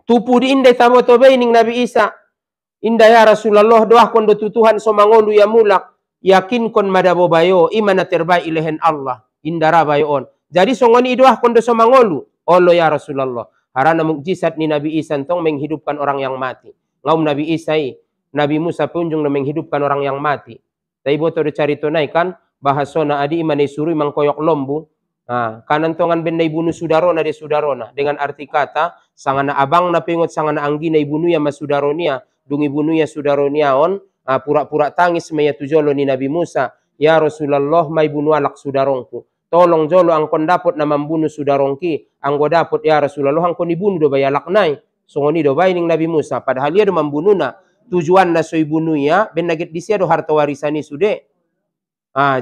tupu di inda taboto be ning Nabi Isa. Inda ya Rasulullah, doah kon do tutuhan so mangolu ya mulak, yakin kon madabo bayo imana terbaik ilehen Allah indara bayon. Jadi songoni doah kon do so mangolu olo ya Rasulullah. Harana mukjizat ni Nabi Isa tong menghidupkan orang yang mati. Ngaum Nabi Isa Nabi Musa punjung na menghidupkan orang yang mati. Tapi boto do carito nai kan bahasona adi imane suri mangkoyok lombu. Kanan tongan benda ibunu sudarona de sudarona dengan arti kata sangana abang na pengot sangana anggi na ibunu ya masudaronia dung ibunu ya sudaroniaon pura-pura tangis maya tujolo ni Nabi Musa, ya Rasulullah mai bunuh alak sudarongku, tolong jolo angkon dapot na membunuh sudarongki, anggo dapot ya Rasulullah angkon dibunuh do bayalak nai. Songoni do bay ning Nabi Musa padahal dia do membunuh na tujuan na so ibunu ya ben nagit disia do harta warisani sude.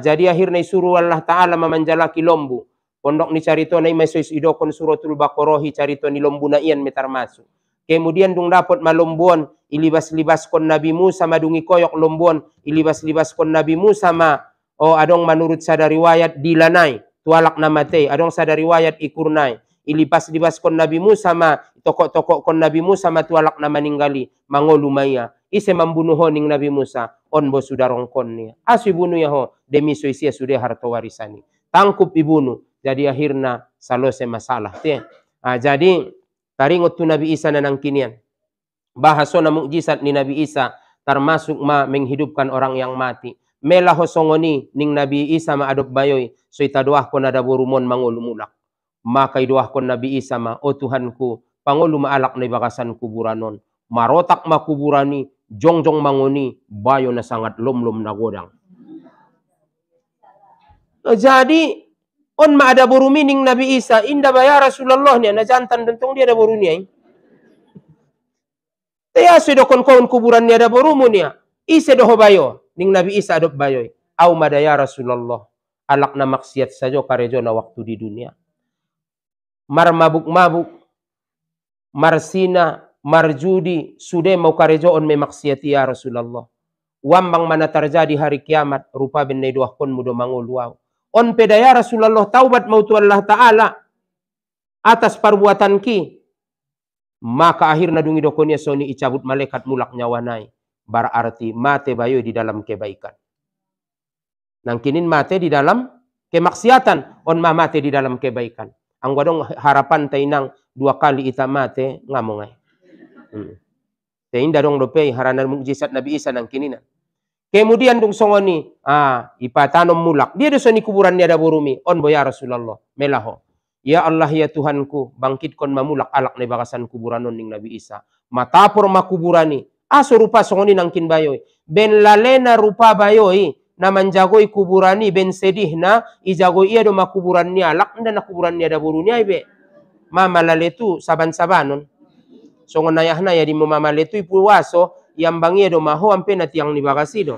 Jadi akhirnya suruh Allah Ta'ala memanjalaki lombu. Pondok ni carito na may sois idokon suratul Baqarahi carito ni lombu na iyan metar masuk. Kemudian dung dapat malombuan ilibas-libas kon Nabi Musa madungi koyok lombuan ilibas-libas kon Nabi Musa adong menurut sada riwayat dilanai tualak namate adong sada riwayat ikurnai ilipas-libas kon Nabi Musa tokok-tokok kon Nabi Musa tualak na maninggali mangolu maya ise membunuh ning Nabi Musa on bo sudarong konnya asu bunuh ya ho demi soisia sudah harta warisani tangkup ibunuh. Jadi akhirnya selesai masalah. Jadi taringot tu Nabi Isa na nangkinian. Bahasona mukjizat ni Nabi Isa termasuk menghidupkan orang yang mati. Mela hosongoni ning Nabi Isa adop bayoy. So itadoah ko nada borumon mangulumulak. Maka idoah ko Nabi Isa o Tuhanku, pangulu maalak na ibakasan kuburanon. Marotak makuburani, jongjong mangoni, bayo na sangat lom-lom na godang. Jadi on ada boru mining Nabi Isa inda bayar Rasulullah niya na jantan dentong dia ada boru niya. Taya sudah kon kuburan niya ada boru mo niya. Ise do bayo ning Nabi Isa adop bayoy. Au madaya Rasulullah alak na maksiat sajo karejo na waktu di dunia. Mar mabuk-mabuk, marsina, marjudi sudah mau karejo on me maksiati ya Rasulullah. Wambang mana terjadi hari kiamat rupa benne doah kon mudo manguluaw. On pedaya Rasulullah taubat mautu Allah Ta'ala atas perbuatan ki. Maka akhirnya dungi dokonya soni icabut malaikat mulak nyawanai. Berarti mate bayo di dalam kebaikan. Nangkinin mate di dalam kemaksiatan. On mate di dalam kebaikan. Ang wadong harapan tainang 2 kali ita mate ngamongai. Teinda dong dopei harana mukjizat Nabi Isa nangkininan. Kemudian dung songoni, ipatanom mulak. Dia dosa ni kuburan ni ada borumi. On boya Rasulullah. Melaho. Ya Allah ya Tuhanku, bangkitkon mamulak alak na bakasan kuburanon ning Nabi Isa. Matapor makuburani. Aso rupa songoni nangkin bayoy. Ben lalena rupa bayoy na manjagoy kuburani ben sedih na ijagoy iya do makuburan ni alak nda na kuburan ni ada boruni ay be. Mama laletu saban-sabanon. Songon ayahna ya di mama letu ipuwaso yang bangi do maho ampe na tiang ni bagasido.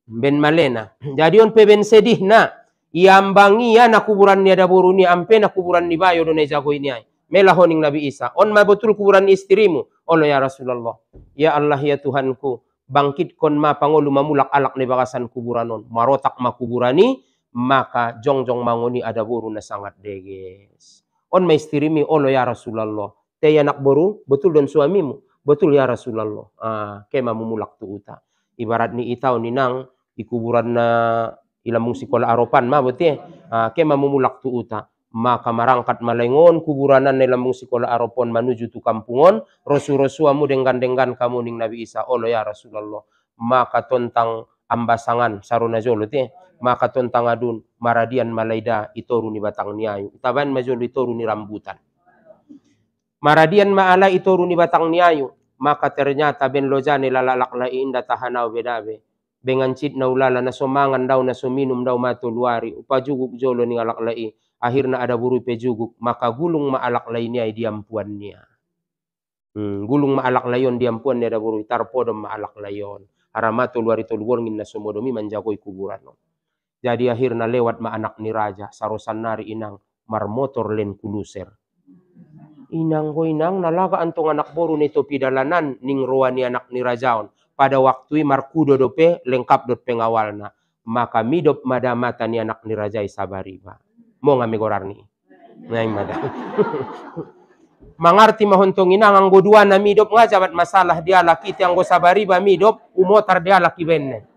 Ben malena. Jadi on pe ben sedih na yang bangi ya na kuburan ni ada boruni ampe na kuburan ni bayo do na jago ini ay. Melaho ning Nabi Isa. On ma betul kuburan istrimu. Olo ya Rasulullah. Ya Allah ya Tuhanku, bangkit kon ma pangolu mamulak alak ni bakasan kuburanon. Marotak ma kuburani maka jongjong mangoni ada boru na sangat deges. On ma istrimi olo ya Rasulullah. Teh anak boru, betul dan suamimu. Betul ya Rasulullah. Kema memulak tu uta. Ibarat ni itau ni nang di kuburan na ilamung sekolah aropan ma betul. Kema memulak tu uta. Maka marangkat malengon kuburanan na ilamung sekolah aropon menuju tu kampungon. Rosu-rosuamu denggan-denggan kamu ning Nabi Isa. Allah ya Rasulullah. Maka tontang ambasangan saruna jolo teh. Maka tontang adun maradian malaida itoru ni batang niayu. Taban majolo itoru ni rambutan. Maradian maala itoru ni batang niayu. Maka ternyata ben lojane lalalaklai inda tahanau bedabe. Bengancit na ulala na somangan daw na suminum daw matuluari. Upajuguk jolo ni alaklai. Akhirnya ada buru pejuguk. Maka gulung maalaklai niya diampuan niya. Gulung maalaklayon diampuan niya ada buru. Tarpodom maalaklayon. Aramatuluari tuluorngin na sumodomi manjagoi kuburan. Jadi akhirnya lewat ma anak ni raja. Sarosan nari inang marmotor len kuluser. Inang ko inang nalaga antong anak boru nito pidalanan ning roa ni anak ni rajaon. Pada waktu markudo dope lengkap dot pengawalna. Maka midop madamata ni anak ni rajai sabariba. Mo nga megorarni. Ngay mada. Mangarti mahontong inang ang godua na midop nga jabat masalah dia laki ti anggo sabariba midop umotar dia laki benne.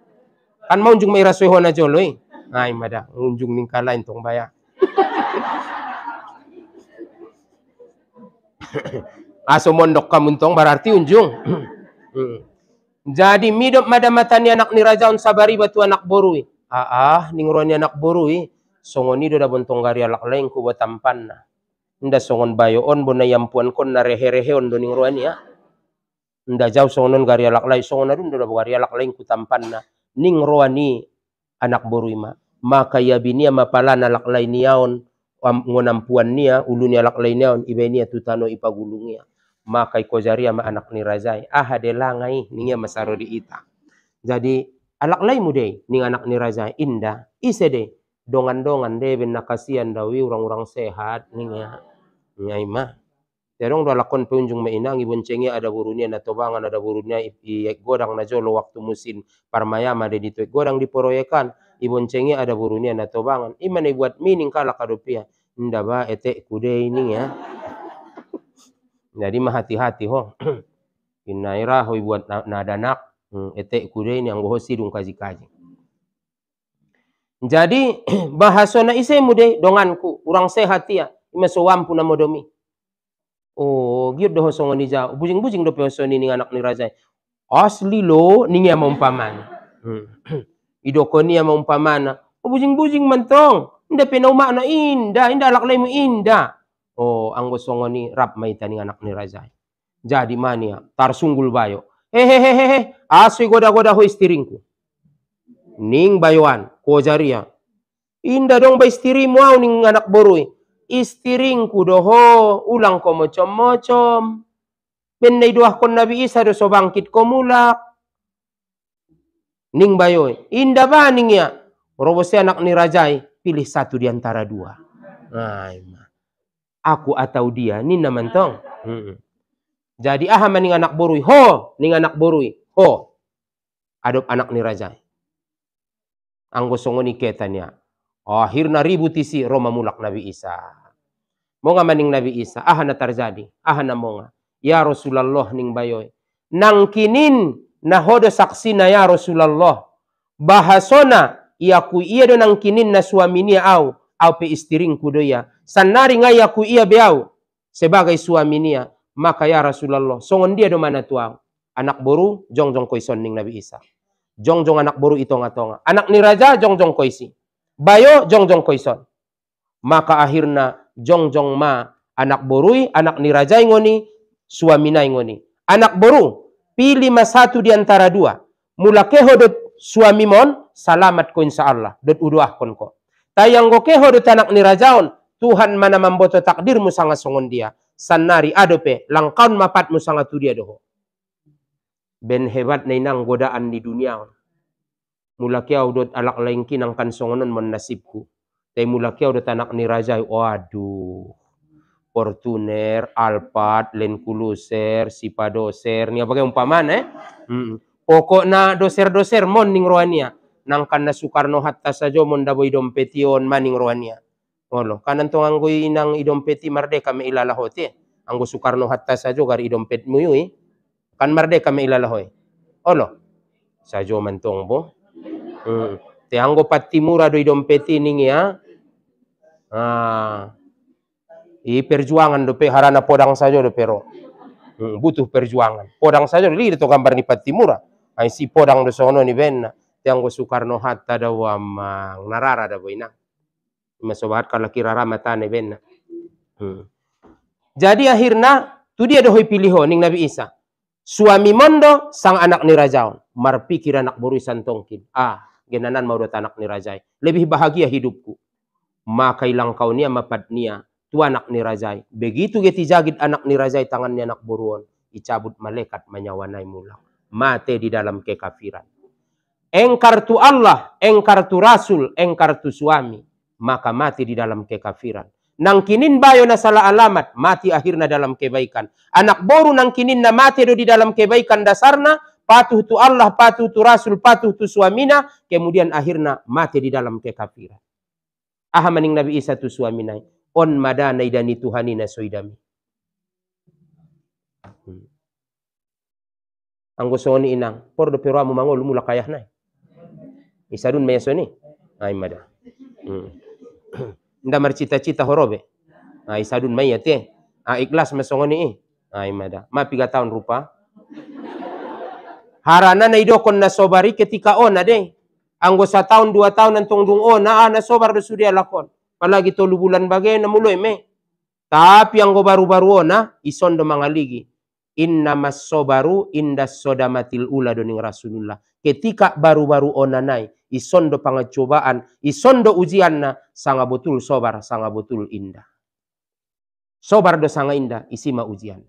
Kan mau unjung may rasuho na jolo eh. Ngay mada unjung ning kalain tong baya. Aso mondok kamuntong berarti unjung. Jadi midop madamatan ni anak ni rajaon sabari batu anak borui. Ningro ni anak borui. Songon nido da bontong gari alak lain ku batampan na. Nda songon bayoon bona yampuan kon na rehe-reheon do ningro ni ya. Nda jauh songonon gari alak lain songon adun do da gari alak lain ku tampan na. Ningro ni anak borui ma. Maka ya binia mapala na alak lain niyaon. Ngonampuan niya, ulun alak lain niya, iba niya tutano ipagulungnya. Maka ikojaria ma anak ni rajai. Hadelangai, niya masaro di ita. Jadi, alak lain mo de, ning anak ni rajai, indah, ise de, dongan-dongan de, ben nakasian dawi, orang-orang sehat, niya, niya ima. Terong do lakon peunjung mainang, iboncengi ada burunya, natobangan ada burunya, godang na jolo waktu musim parmayama de dito, godang diproyekan. Iboncengi ada burunya na tobangan. Iman buat mining kala kadopia. Nda ba etek kude ini ya. Jadi mah hati-hati ho. Inaira ho buat nadanak etek kude ini ang goho sidung kaji-kaji. Jadi bahasona ise mude donganku urang sehat ya. Ima sowampu na modomi. Oh, giot do hosongoni jauh. Bujing-bujing do pesoni ning anak ni raja. Asli lo ning ya maumpaman. Idokoni yang maumpamana, bujing-bujing mentong, inda penau makna indah alak laimu indah. Oh, anggo songoni rap maitani anak ni raja. Jadi mania, tar sunggul bayo. Hehehehe, asli goda-goda ho istiringku. Ning bayoan, ko jaria. Indah dong ba istirimu au ning anak borui. Istiringku doho, ulang ko mocom-mocom. Bennai doah kon Nabi Isa do so bangkit ko mulak. Ning bayoy, indah ba ning ya? Robose anak ni rajai, pilih satu di antara dua. Aku atau dia, ni naman tong. Jadi maning anak borui, ho, ning anak borui, ho. Adop anak ni rajai. Anggo songoni ketanya. Akhirna ribut isi Roma mulak Nabi Isa. Monga maning Nabi Isa, na terjadi, na monga. Ya Rasulullah ning bayoy. Nangkinin nahodo saksi na ya Rasulullah. Bahasona iaku iya do nang kinin na suami niya au pe istiring kudo ya. Sanari nga iaku iya beau sebagai suami niya. Maka ya Rasulullah, songon dia do mana tuang. Anak boru jongjong koison ning Nabi Isa. Jongjong anak boru itonga-tonga. Anak ni raja jongjong koisi. Bayo jongjong koison. Maka akhirna jongjong ma anak borui, anak ni raja ngoni, suami na ngoni. Anak boru pilih mas satu di antara dua. Mula keho dot suami mon, salamat ko insyaallah. Dot uduah kon ko. Tayang go keho dot anak ni rajaon, Tuhan mana mamboto takdirmu sangat songon dia. Sanari adope, langkaun mapatmu sangat tu dia doho. Ben hebat na inang godaan di dunia. Mula kiau dot alak lain kinang kan songonon mon nasibku. Tay mula kiau dot anak ni rajai, waduh. Fortuner, Alphard, Land Cruiser, Sipa doser, nia bagai umpaman pokokna doser-doser mon ning roania. Nang kana Soekarno Hatta sajo mon daboy dompetion maning roania. Olo, kanan tong anggoy inang idompeti mardeka me ilalahote. Anggo Soekarno Hatta sajo gari dompet muyui kan merdeka me ilalahoy. Olo. Sajo mantong bo. Te anggo Pattimura do dompet ini ya. I perjuangan do pe harana podang sajo do pero. Butuh perjuangan. Podang saja li to gambar ni Pattimura. Ai si podang do sono ni benna. Te anggo Soekarno Hatta da wamang narara da boina. Masobat kala kirara matane benna. Jadi akhirnya tu dia dohoi piliho ning Nabi Isa. Suami mondo sang anak ni rajaon. Marpikir anak burisan tongkin. Genanan mau dot anak ni rajai. Lebih bahagia hidupku. Maka ilang kau nia mapat nia. Tu anak ni rajai. Begitu geti jagit anak ni rajai tangannya anak buruan. Icabut malaikat menyawanai mulang. Mate di dalam kekafiran. Engkar tu Allah, engkar tu Rasul, engkar tu suami. Maka mati di dalam kekafiran. Nangkinin bayo na salah alamat, mati akhirnya dalam kebaikan. Anak boru nangkinin na mati do di dalam kebaikan dasarna, patuh tu Allah, patuh tu Rasul, patuh tu suamina, kemudian akhirnya mati di dalam kekafiran. Maning Nabi Isa tu suamina, on madanai dani Tuhanina soidami. Anggo soni inang, por do pero amu mangol mula kayah nai. Isadun meso ni, ay mada. Nda marcita-cita horobe. Isadun mayate. Ikhlas masongoni ay mada. Ma 3 tahun rupa. Harana na idokon na sobari ketika ona deh. Anggo 1 tahun 2 tahun nantong dung ona na sobar do sudia lakon. Palagi 3 bulan bagay na muloy me. Tapi anggo baru-baru ona isondo mangaligi. Innamas sobaru indas sodamatil ula doning Rasulullah. Ketika baru-baru onanai, isondo pangcobaan, isondo ujianna, sanga betul sobar, sanga betul indah. Sobar do sanga indah, isima ujian.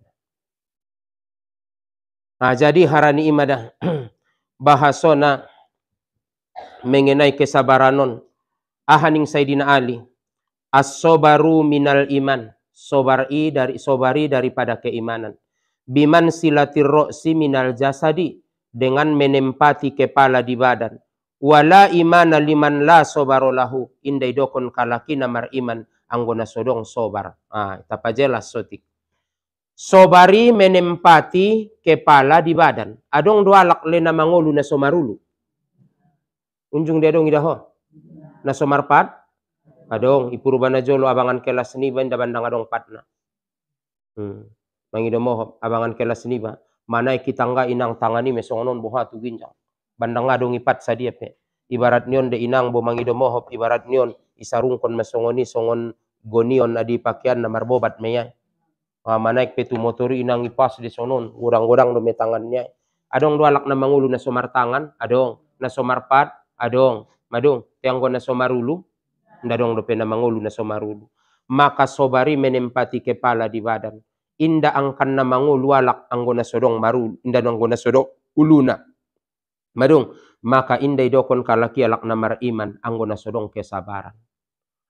Jadi harani imadah bahasona mengenai kesabaranon. Ahaning Sayyidina Ali, as-sobaru minal iman, sobari daripada keimanan. Biman silatir ro'si minal jasadi, dengan menempati kepala di badan. Wala imana liman la sobarolahu, indai dokon kalaki namar iman anggona sodong sobar. Tapajelas sotik. Sobari menempati kepala di badan. Adong doalak lena mangolu na somarulu. Unjung dia dong idaho. Na somarpat. Adong ipurubana jolo abangan kelas niba inda bandang adong patna. Mangido mohop abangan kelas niba. Manai kita enggak inang tangani mesongonon bohatu ginjang. Bandang adong ipat sadia pe. Ibarat nion de inang bo mangido mohop, ibarat nion isarungkon mesongoni songon gonion adi pakaian na marbobat meyai. Manaik petu motori inang ipas di sonon, gudang-gudang do metangannya. Adong doalak na mangulu na somar tangan, adong na somar pat, adong madong tianggo na somarulu, ndadong do pe na mangulu na somarulu. Maka sobari menempati kepala di badan. Inda angkan na mangulu alak anggo na sodong marul, inda anggo na sodong uluna. Madung, maka inday dokon kalaki alak na mariman anggo na sodong kesabaran.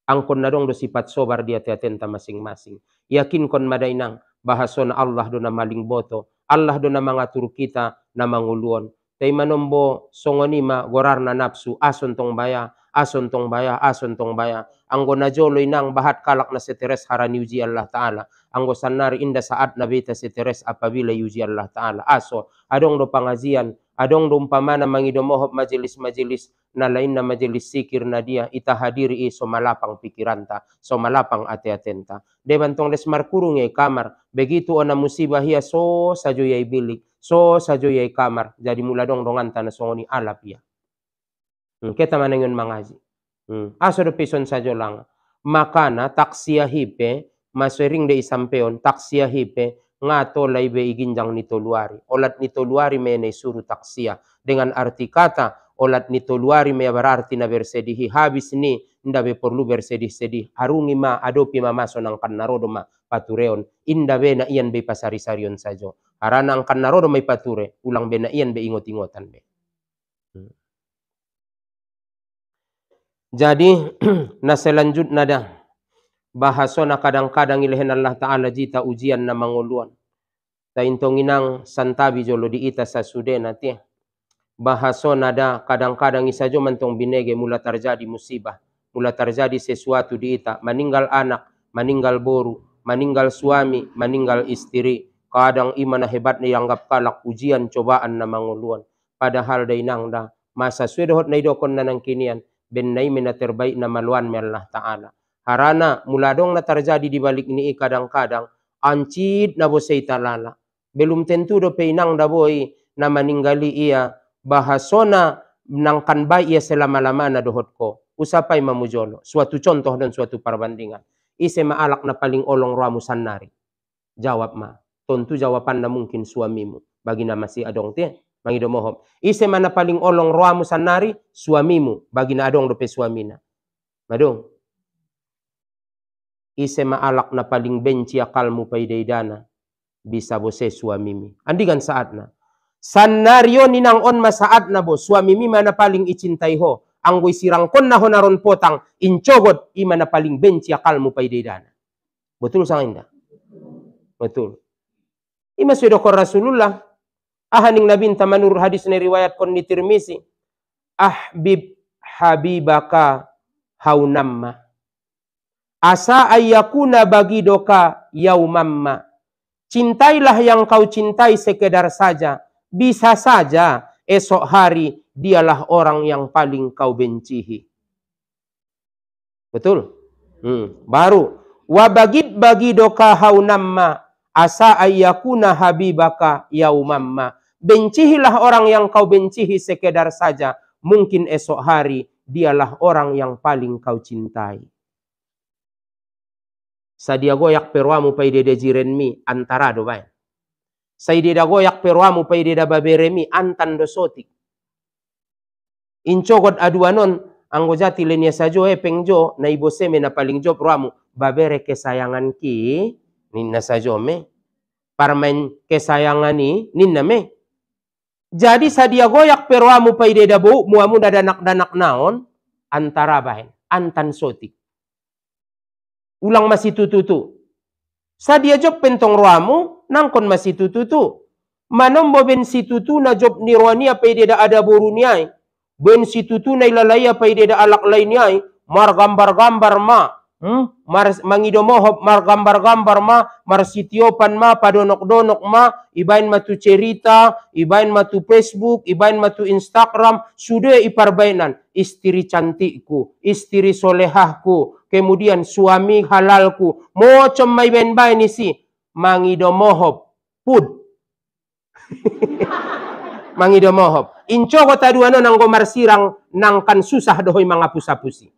Angkon na dong do sifat sobar dia tiatenta masing-masing. Yakin kon madainang bahasona Allah do na maling boto, Allah do na mangatur kita na manguluon. Tay manombo songonima gorarna nafsu ason tong baya, ason tong baya, ason tong baya. Anggo na jolo inang bahat kalak na seteres harani uji Allah Ta'ala. Anggo sanari inda saat na beta seteres apabila uji Allah Ta'ala. Aso, adong do pangajian, adong do umpamana mangido mohop majelis-majelis na lain na majelis sikir na dia ita hadiri so malapang pikiranta, so malapang ate-atenta. Debantong lesmar kurung yay kamar, begitu ona musibah hiya so sajo yay bilik, so sajo yay kamar, jadi mula dong donganta na songoni alap ya. Kita manangon mangaji. Aso do pison sajo lang. Makana taksiya hipe, maswering de isampeon, taksiya hipe, ngato laibe iginjang nito luari. Olat nito luari mene suru taksiya. Dengan arti kata, olat nito luari me berarti na bersedihi. Habis ni, ndabe perlu bersedih-sedih. Arungi ma, adopi mamaso ng kannarodo ma, patureon. Inda be na iyan be pasari-sarion sajo. Harana ang kannarodo may pature, ulang be na iyan be ingot-ingotan be. Jadi, na selanjutnya dah. Bahasona kadang-kadang ilehen Allah Ta'ala jita ujian na manguluan. Ta intong inang santabi jolo di ita sa sudena ti. Bahasona da kadang-kadang isajo mantong binege mula terjadi musibah. Mula terjadi sesuatu di ita. Meninggal anak, meninggal boru, meninggal suami, meninggal istri. Kadang imana hebatnya yanggap kalak ujian cobaan na manguluan. Padahal day nang da masa suedot na idokon na ng kinian ben nay mina terbaik na maluan mi Allah Ta'ala. Harana muladong na terjadi di balik ini kadang-kadang ancid na bosay talala. Belum tentu do peinang da boy na meninggali ia bahasona nang kanbay ia selama-lama na dohot ko. Usapay mamujolo. Suatu contoh dan suatu perbandingan. Ise maalak na paling olong ruamu sanari. Jawab ma. Tentu jawaban na mungkin suamimu. Bagi na masih adong tiyan. Mangido mohon. Ise mana paling olong ruamu sanari. Suamimu. Bagi na adong dope suamina. Madong. Ise maalak na paling benci akalmu paidaidana. Bisa bose suamimi. Andigan saat na. Sanario ninang on masaat na bo. Suamimi mana paling icintai ho. Anggoy sirangkon na honaron potang. Incogot. Imana paling benci akalmu paidaidana. Betul sang indah? Betul. Ima sudah kor Rasulullah. Ahaning nabin tamanur hadis na riwayat kon ni Tirmizi. Ahbib habibaka haunamma. Asa ayyakuna bagi doka yaumamma. Cintailah yang kau cintai sekedar saja. Bisa saja esok hari dialah orang yang paling kau bencihi. Betul? Baru. Wabagid bagi doka haunamma. Asa ayyakuna habibaka yaumamma. Bencihilah orang yang kau bencihi sekedar saja. Mungkin esok hari dialah orang yang paling kau cintai. Sadia goyak perwamu paidede jirenmi antara do bayan. Saideda goyak perwamu paideda baberemi antan dosotik. Incogot aduanon anggo jati lenia sajo pengjo na iboseme na paling job ramu babere kesayangan ki ninna sajo me parmain kesayangan ni ninna me. Jadi sadia goyak perwamu paideda bu muamu danak naon antara bahen antan sotik. Ulang masih tututu. Sadia job pentong ruamu, nangkon masih tututu. Manombo ben si tutu na job ni ruania paideda ada boruniai. Ben si tutu na ilalaya paideda alak lainai. Mar gambar-gambar ma. Mar mangidomohop mar gambar-gambar ma. Mar sitiopan ma, padonok-donok ma. Ibain matu cerita, ibain matu Facebook, ibain matu Instagram. Sudah iparbainan. Istri cantikku, istri solehahku. Kemudian suami halalku. Mocom may benbay ni si. Mangidomohop. Pud. Mangidomohop. Inco ko taduano nang gomarsirang nang kan susah dohoy mga pusapusi.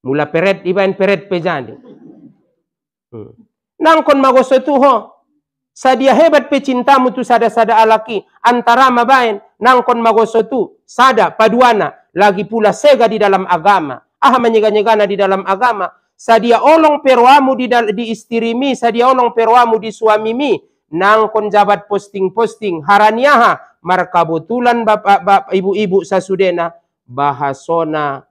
Mula peret, ibain peret pejani. Nang kon magosotuho. Sadia hebat pecintamu tu sada-sada alaki. Antara mabain. Nang kon magosotu. Sada, paduana. Lagi pula sega di dalam agama. Menyega-nyegana di dalam agama. Sadia olong perwamu di istirimi. Sadia olong perwamu di suamimi. Nang kon jabat posting-posting. Haraniaha. Markabutulan bapak ibu-ibu sasudena. Bahasona.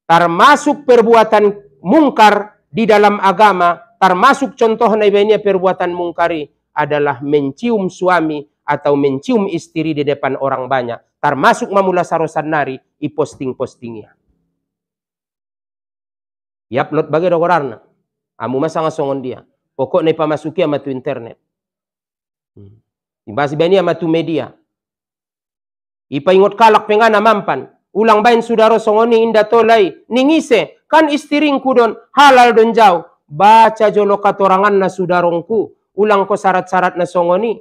Termasuk perbuatan mungkar di dalam agama. Termasuk contoh na ibanya perbuatan mungkari. Adalah mencium suami. Atau mencium istri di depan orang banyak. Termasuk mamula sarosan nari, i-posting-postingnya. I-upload bagi dokorarna. Amu masang songon dia. Pokok na ipamasuki amatu internet. Ibasi bani amatu media. Ipaingot kalak pengana mampan. Ulang bain sudaro songoni inda tolai. Ningise, kan istiringku don, halal don jauh. Baca jolo katorangan na sudarongku. Ulang ko syarat-syarat na songoni.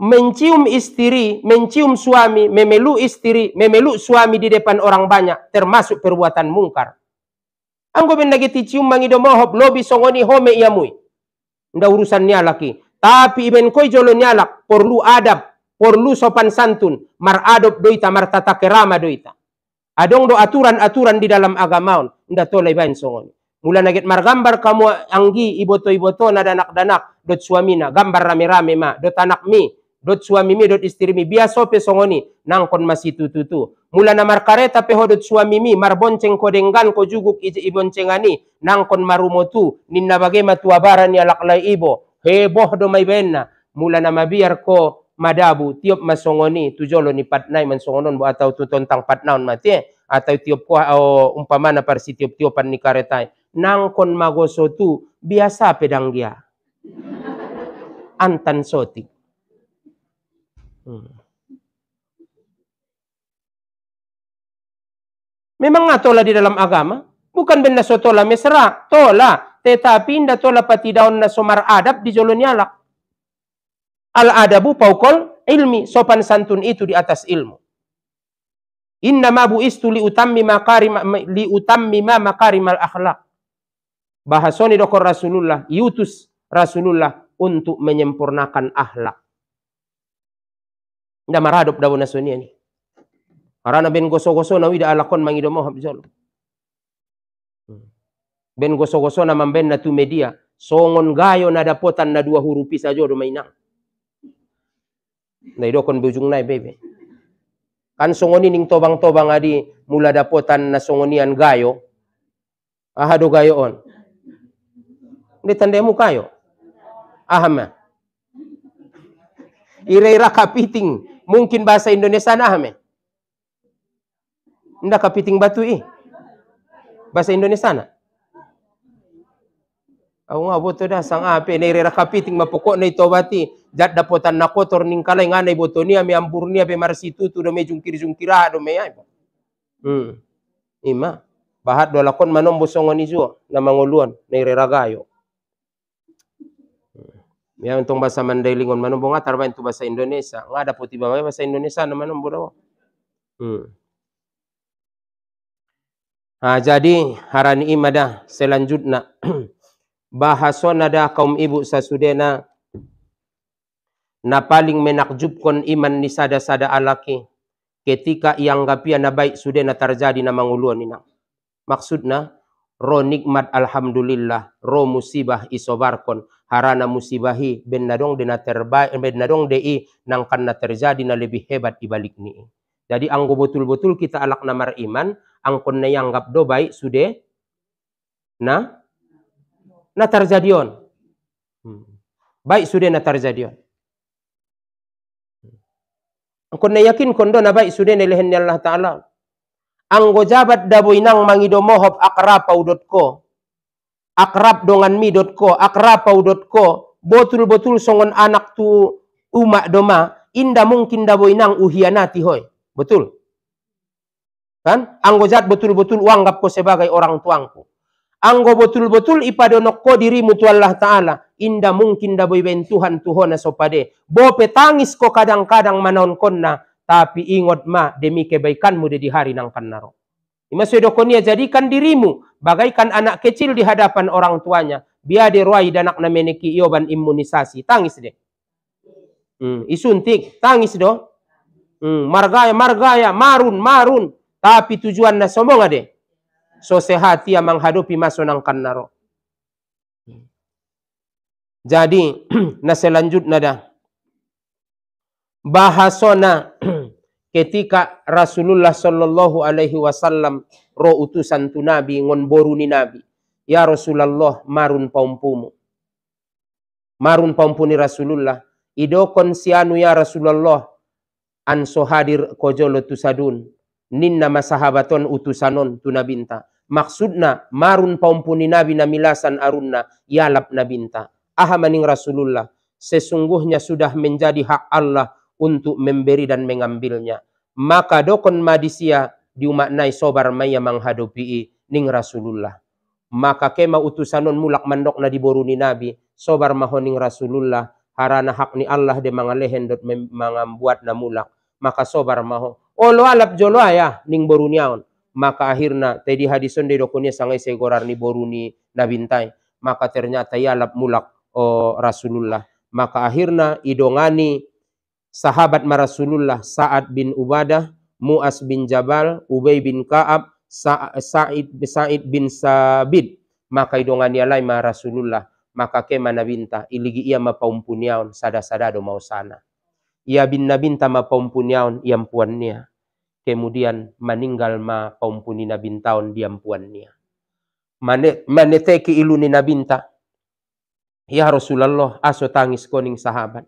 Mencium istri, mencium suami, memeluk istri, memeluk suami di depan orang banyak, termasuk perbuatan mungkar. Anggo ben lagi cium mangido mohop, lobi songoni home iamui. Nda urusan nyalaki. Tapi iben koi jolo nyalak, perlu adab, perlu sopan santun, mar adab doita, mar tata kerama doita. Adong do aturan-aturan di dalam agamaon, nda tolai bain songoni. Mula nagit margambar kamu anggi iboto-iboto na danak-danak, dot suamina, gambar rame-rame ma, dot anak mi, dot suami mi, dot istri mi, biasa pe songoni, nangkon masih tututu. Mula na markareta pe ho dot suami mi, marbonceng ko denggan ko juguk iboncengani, nangkon marumotu, ninna bagema tuabaran ni alaklay ibo, heboh do may benna. Mula na mabiar ko madabu, tiop masongoni, tujolo ni patnay man songonon bo ataw tutontang patnaon mati. atau tiup o umpamana parsi tiup-tiupan ni karetai nangkon magoso tu biasa pedang dia antan soti. Memang tola di dalam agama, bukan benda so tola mesra, tola, tetapi inda tola pati daun na somar adab di jolo nyalak. Al-adabu paukol ilmi, sopan santun itu di atas ilmu. Inna ma buistu li utammima makarimal akhlak. Bahasoni dokor Rasulullah, yutus Rasulullah untuk menyempurnakan akhlak. Nda maradop daw na sonia ni. Karena ben goso-goso na wida alakon mangido mo habjol. Ben goso-goso na mamben na tu media, songon gayo na dapotan na 2 hurupi sajo do mainang. Na idokon bujung nai bebe. Kan songoni ning tobang-tobang adi mula dapotan na songonian gayo. Ahado gayo on. Ndi tandemu kayo. Ahama. Ira-ira kapiting mungkin bahasa Indonesia na ahame. Nda kapiting batu bahasa Indonesia na. Ako nga boto da sang ape na ira kapiting mapokok na ito bati jat dapotan na kotor ning kalay nganay boto niya may ambur niya be marsitutu do may jungkir-jungkira do may ay. Ima bahat do lakon manom bosongon ijo na manguluan na ira gayo. Ya untong bahasa Mandailingon manom bonga tarba itu bahasa Indonesia. Nga ada putih bawah bahasa Indonesia na manom bodo. Jadi harani imada selanjutnya bahasona da kaum ibu sasudena na paling menakjubkan iman ni sada-sada alaki ketika ianggapia na baik sudena terjadi na manguluan ina. Maksudna ro nikmat alhamdulillah, ro musibah isobarkon harana musibahi ben nadong dena terbaik ben nadong dei nang kana terjadi na lebih hebat ibalik ni. Jadi anggo betul-betul kita alak namar iman angkon na yanggap do baik sude na terjadion. Baik sude na terjadion. Angkon na yakin kondo na baik sude na lehen ni Allah Ta'ala. Anggo jabat daboy nang mangido mohop akrapau.co akrapdonganmi.co akrapau.co betul-betul songon anak tu umak doma inda mungkin daboy nang uhianati hoy. Betul? Kan? Anggo jat betul-betul uanggap ko sebagai orang tuangku. Anggo betul-betul ipadonok ko dirimu tu Allah Ta'ala. Inda mungkin daboy ben Tuhan Tuhona sopade. Bo petangis ko kadang-kadang manaon konna. Tapi ingot ma demi kebaikanmu di hari nang kannaro. Imaswedokonia jadikan dirimu bagaikan anak kecil di hadapan orang tuanya. Biade ruai danak na meneki ioban imunisasi. Tangis deh. Isuntik. Tangis do. Margaya, marun. Tapi tujuan na somonga deh. So sehat ia menghadapi maso nang kannaro. Jadi, na selanjutnya dah. Bahasona ketika Rasulullah sallallahu alaihi wasallam ro utusan tu nabi ngon boru ni nabi. Ya Rasulullah marun paumpumu. Marun paumpuni Rasulullah. Idokon sianu ya Rasulullah. Anso hadir kojolo tusadun. Ninna masahabaton utusanon tu nabinta. Maksudna marun paumpuni nabi na milasan arunna. Yalap nabinta. Ahamaning Rasulullah. Sesungguhnya sudah menjadi hak Allah untuk memberi dan mengambilnya. Maka dokon madisia diumaknai sobar maya menghadapi ning Rasulullah. Maka kema utusanon mulak mandok na diboruni nabi. Sobar mahoning Rasulullah. Harana hak ni Allah de mangalehen dot mengambuat na mulak. Maka sobar maho. Olo alap jolo ayah ning boruniaon. Maka akhirna tadi hadison de dokonya sangai segorar ni boruni nabintai. Maka ternyata yalap mulak Rasulullah. Maka akhirna idongani sahabat Rasulullah Sa'ad bin Ubadah, Mu'az bin Jabal, Ubay bin Ka'ab, Sa'id bin Sabit. Maka idongan ia lain Rasulullah. Maka kema nabinta iligi ia mapaumpuniaon sada-sadado mau sana. Ia bin nabinta mapaumpuniaon iampuannya. Kemudian meninggal mapaumpuni nabintaon diampuannya. Maneteki iluni nabinta. Ya Rasulullah aso tangis koning sahabat.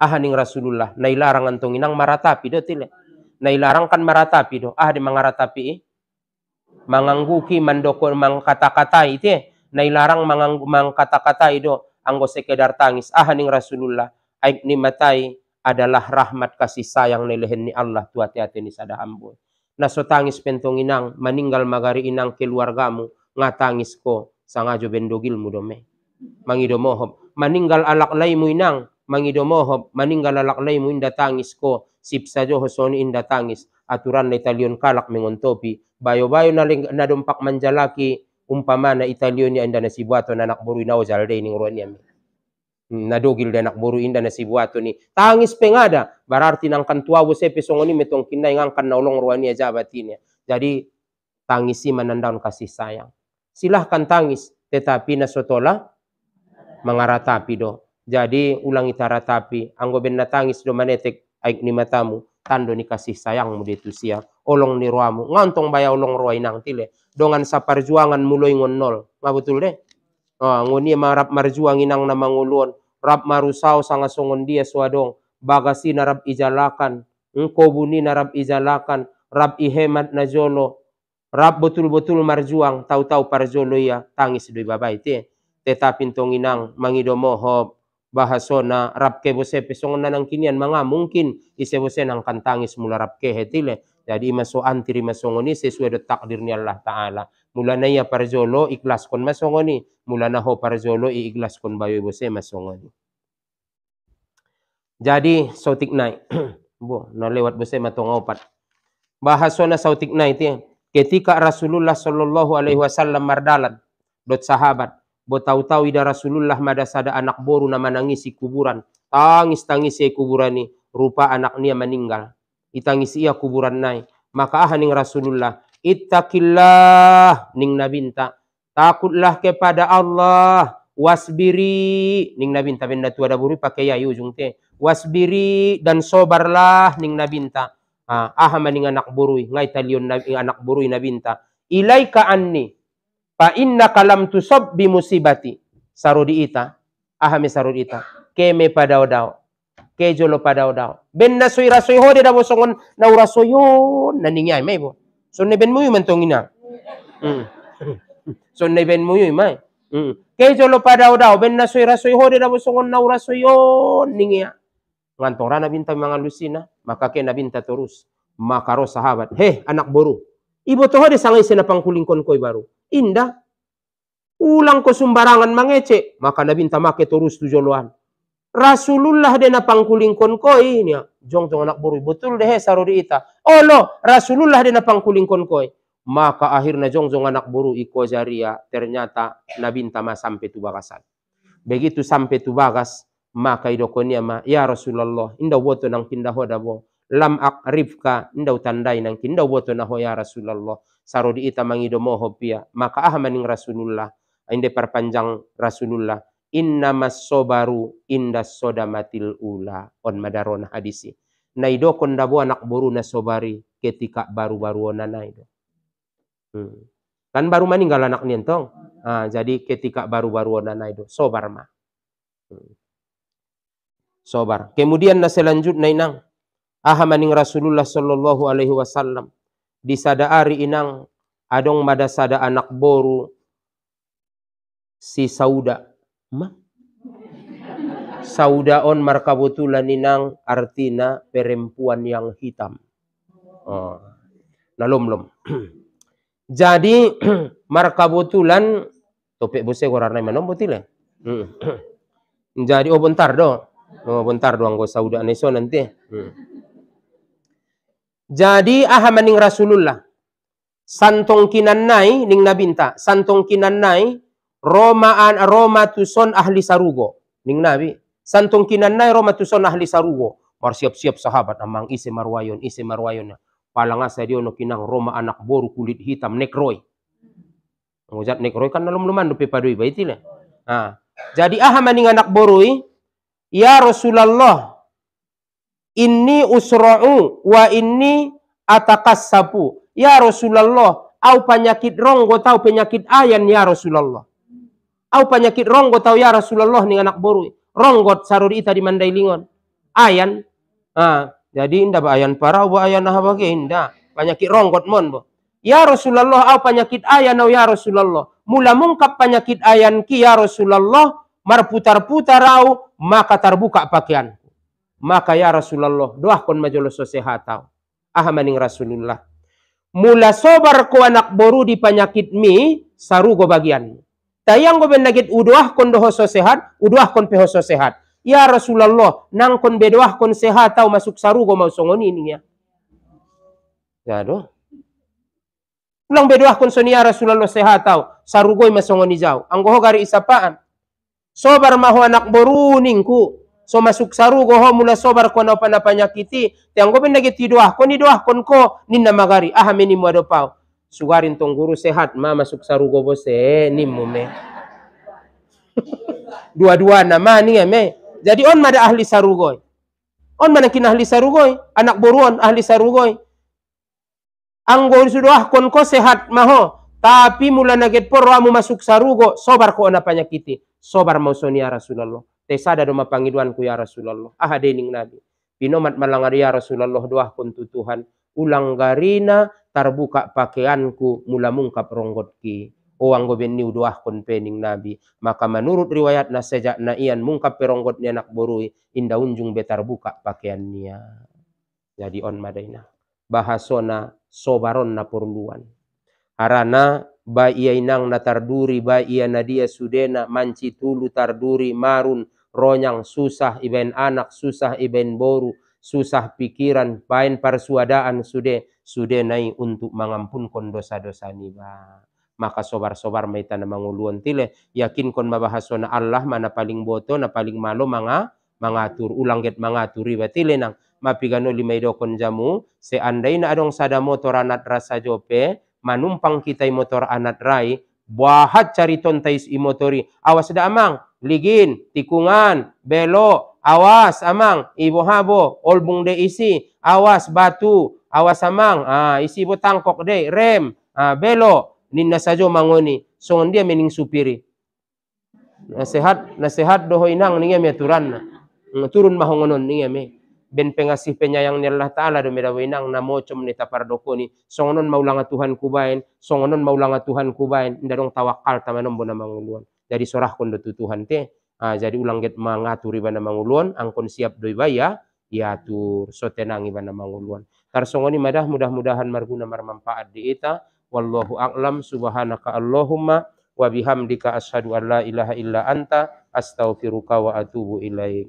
Ahaning Rasulullah, nailarang antong inang maratapi do tile. Nailarang kan maratapi do. Di mangaratapi mangangguki mandoko mangkata-kata itu nailarang mangkata-kata itu anggo sekedar tangis haning Rasulullah aib ni matai adalah rahmat kasih sayang nilehen ni Allah tu hati-hati ni sada ambo. Nah so tangis pentong inang meninggal magari inang keluargamu ngatangis ko sangajo bendogilmu dome mangido mohob meninggal alak laimu inang mangido mohob meninggal alak laimu inda tangis ko sipsa jo hosoni inda tangis aturan na Italion kalak mengontopi bayo-bayo na dumpak manjalaki umpamana Italion ya inda nasibuato na anak buru inaw jalde ning ruan niya nadogil da anak buru inda nasibuato ni tangis pengada berarti nang kantuawo sepe songoni metong kinai ngangkan naulong ruan niya jabatinya jadi tangisi menandaun kasih sayang silahkan tangis tetapi nasotola mengaratapi do jadi ulang itara tapi anggo ben natangis do manetek aik ni matamu tando ni kasih sayangmu di tusia olong ni ruamu ngantong baya olong ruai nang tile dongan sa perjuangan mulai ngonol ngabetul deh ngoni marap marjuang inang na mangulon rap marusau sanga songon dia suadong bagasi narap ijalakan engko buni narap ijalakan rap ihemat na jolo rap betul-betul marjuang tahu-tahu parjolo ya tangis doi babai te tetapi tong inang mangido mohob bahasona rap ke bose pesongon nanang kinian manga mungkin ise bose nang kantangis mula rap ke hetile jadi maso antiri masongoni sesuai do takdir ni Allah Ta'ala mulana ya parjolo ikhlas kon masongoni mulana ho parjolo ikhlas kon bayo bose masongoni jadi sautik naik bo na lewat bose matong opat bahasona sautik naik te ketika Rasulullah sallallahu alaihi wasallam mardalan dot sahabat bo tahu-tahu ida Rasulullah mada sada anak boru na manangisi kuburan tangis-tangis kuburan ni rupa anak nia meninggal itangis ia kuburan nai maka ning Rasulullah ittaqillah ning nabinta takutlah kepada Allah wasbiri ning nabinta benda tu ada buri pakai ya ujung te wasbiri dan sobarlah ning nabinta maning anak burui ngai talion anak burui nabinta ilaika anni fa inna kalam tusab bi musibati sarudi ita ahame sarudi ita keme pada odao ke jolo pada odao ben na soy rasoy hode da bosongon na urasoyon naningay may bo so ne ben muyu mentongina so ne ben muyu may ke jolo pada odao ben na soy rasoy hode da bosongon na urasoyon ningia ngantong rana binta mga lusina maka ke nabinta terus maka ro sahabat anak boru ibo to hode sangay sinapangkuling kon koy baru indah ulang ko sumbarangan mangece maka nabinta make terus tujoloan Rasulullah de napangkuling kon koy niya jong anak boru betul deh sarodi ita lo Rasulullah de napangkuling kon koy maka akhirnya jong anak boru iko jaria ternyata nabinta ma sampai tu bagasan begitu sampai tu bagas maka idokonia ma ya Rasulullah inda woto nang pindah hoda bo lam akrifka inda tandai nang kinda woto na ho ya Rasulullah sarodi ita mangido moho pia maka maning Rasulullah inde perpanjang Rasulullah innamas sobaru indas sodamatil ula on madaron hadisi naido konda bo anak boru na sobari ketika baru-baru ona naido kan baru meninggal anak nientong jadi ketika baru-baru ona naido sobar ma sobar kemudian na selanjutnya inang maning Rasulullah sallallahu alaihi wasallam di sada ari inang adong mada sada anak boru si Sauda Saudaon markabutulan inang artina perempuan yang hitam nalom-lom jadi markabutulan topek bose gorarna manom botile jadi bentar do anggo Sauda neso nanti jadi maning Rasulullah santong kinannai ning nabinta santong kinannai Roma tuson ahli sarugo ning nabi santong kinannai Roma tuson ahli sarugo mar siap-siap sahabat amang ise marwayon palanga sa dio no kinang Roma anak boru kulit hitam nekroy ngojat nekroy kan nalum-luman do pepadoi baitile jadi maning anak borui ya Rasulullah inni usra'u wa inni atakassapu ya Rasulullah au penyakit ronggo tau penyakit ayan ya Rasulullah au penyakit ronggo tau ya Rasulullah ning anak boru ronggot saruri ita di Mandailingon ayan jadi inda ba ayan parau ba ayan nah bage inda penyakit ronggot mon bo Ya Rasulullah, au penyakit ayan au ya Rasulullah. Mula mungkap penyakit ayan ki ya Rasulullah, marputar-putar au, maka terbuka pakaian. Maka ya Rasulullah, doahkon majolos so sehat tau. Ahamaning Rasulullah. Mula sobar ko anak boru di penyakit mi, sarugo bagian. Tayang go benagit udoah kon doho so sehat, udoah kon peho so sehat. Ya Rasulullah, nang kon bedoah kon sehat tau masuk sarugo mau songoni niya. Ya do. Ulang bedoah kon sonia Rasulullah sehat tau, sarugo masongoni jauh. Anggo gari isapaan. Sobar maho anak boru ningku. So masuk sarugo ho mula sobar ko na panapanyakiti. Tiang go benagit idoah kon ko ninna magari. Ahamini mo adopao. Sugarin tong guru sehat, ma masuk sarugo bose, nimu me. Dua-dua nama ni me. Jadi on mada ahli sarugoy. On mana kin ahli sarugoy, anak boruan ahli sarugoy. Anggo sudah kon ko sehat maho, tapi mula naget por amu masuk sarugo, sobar ko na panyakiti. Sobar mau sonia Rasulullah. Tesada do mapangiduan ku ya Rasulullah. Ah dening Nabi. Pinomat malangar ya Rasulullah doah kon tutuhan. Ulang garina terbuka pakaianku mula mungkap ronggotki. O anggo benni udoah kon pening Nabi. Maka menurut riwayat na sejak na ian mungkap peronggot ni anak borui, inda unjung betar buka pakaiannya. Jadi on madaina. Bahasona sobaron na perluan. Harana ba iya inang na tarduri, ba iya nadia sudena, manci tulu tarduri, marun, ronyang, susah ibain anak, susah ibain boru, susah pikiran, bain persuadaan sude nai untuk mengampunkan dosa-dosa ni ba. Maka sobar-sobar maita na manguluan tile, yakin kon mabahasona Allah mana paling boto na paling malo mangatur ulang get mangaturi batile nang mapigano limay dokon jamu seandai na adong sada motor anat rasa jope manumpang kita motor anat rai bahat cariton tais imotori awas da amang ligin tikungan belo awas amang ibo habo olbung de isi awas batu awas amang isi bo tangkok de rem belo ninna sajo mangoni songon dia mening supiri nasihat doho inang ninga me aturan turun mahongonon ninga me ben pengasih penyayang ni Allah Ta'ala do medawa inang namocom ni tapardo ni songonon maulanga Tuhan kubain songonon maulanga Tuhan kubain ndadong tawakal tamanom bona manguluan jadi sorah kon do Tuhan te jadi ulang get mangaturi bana manguluan angkon siap doi baya ya tur so tenang ibana manguluan tar songoni madah mudah-mudahan marguna marmanfaat di ita. Wallahu a'lam, subhanaka Allahumma wa bihamdika asyhadu an la ilaha illa anta astaghfiruka wa atubu ilaik.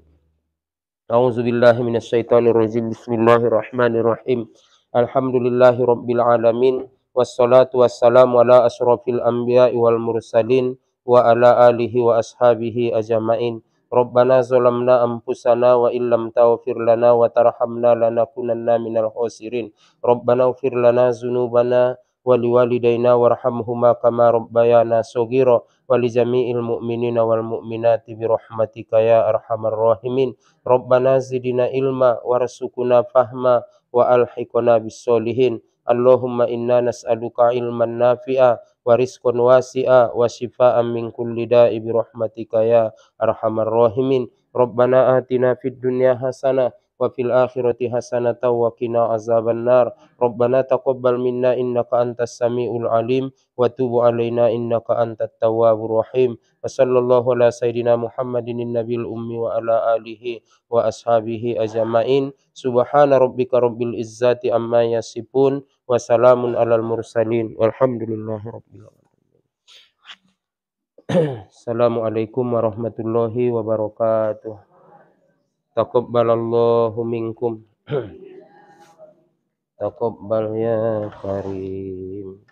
A'udzubillahi minasyaitonir rajim. Bismillahirrahmanirrahim. Alhamdulillahi rabbil alamin wassalatu wassalamu ala asyrafil anbiya'i wal mursalin wa ala alihi wa ashabihi ajmain. Rabbana zalamna anfusana wa illam taghfir lana wa tarhamna lanakunanna minal khasirin. Rabbana ighfir lana dzunubana waliwalidayna warhamhuma kama rabbayana shaghira walijami'il mu'minina wal mu'minati birahmatika ya arhamar rahimin. Rabbana zidna ilma warzuqna fahma wa alhiqna bis-sholihin. Allahumma inna nas'aluka ilman nafi'a wa rizqan wasi'a wa shifaa'an min kulli da'i birahmatika ya arhamar rahimin. Rabbana atina fid dunya hasanah wa fil akhirati hasanatan wa qina azabannar. Rabbana taqabbal minna innaka antas samiul alim wa tub alaina innaka antat tawwabur rahim. Wa sallallahu ala sayidina Muhammadin nabiyil ummi wa ala alihi wa ashabihi ajmain. Subhana rabbika rabbil izzati amma yasifun wa salamun alal mursalin walhamdulillahi rabbil alamin. Assalamualaikum warahmatullahi wabarakatuh. Taqabbalallahu minkum. Taqabbal ya karim.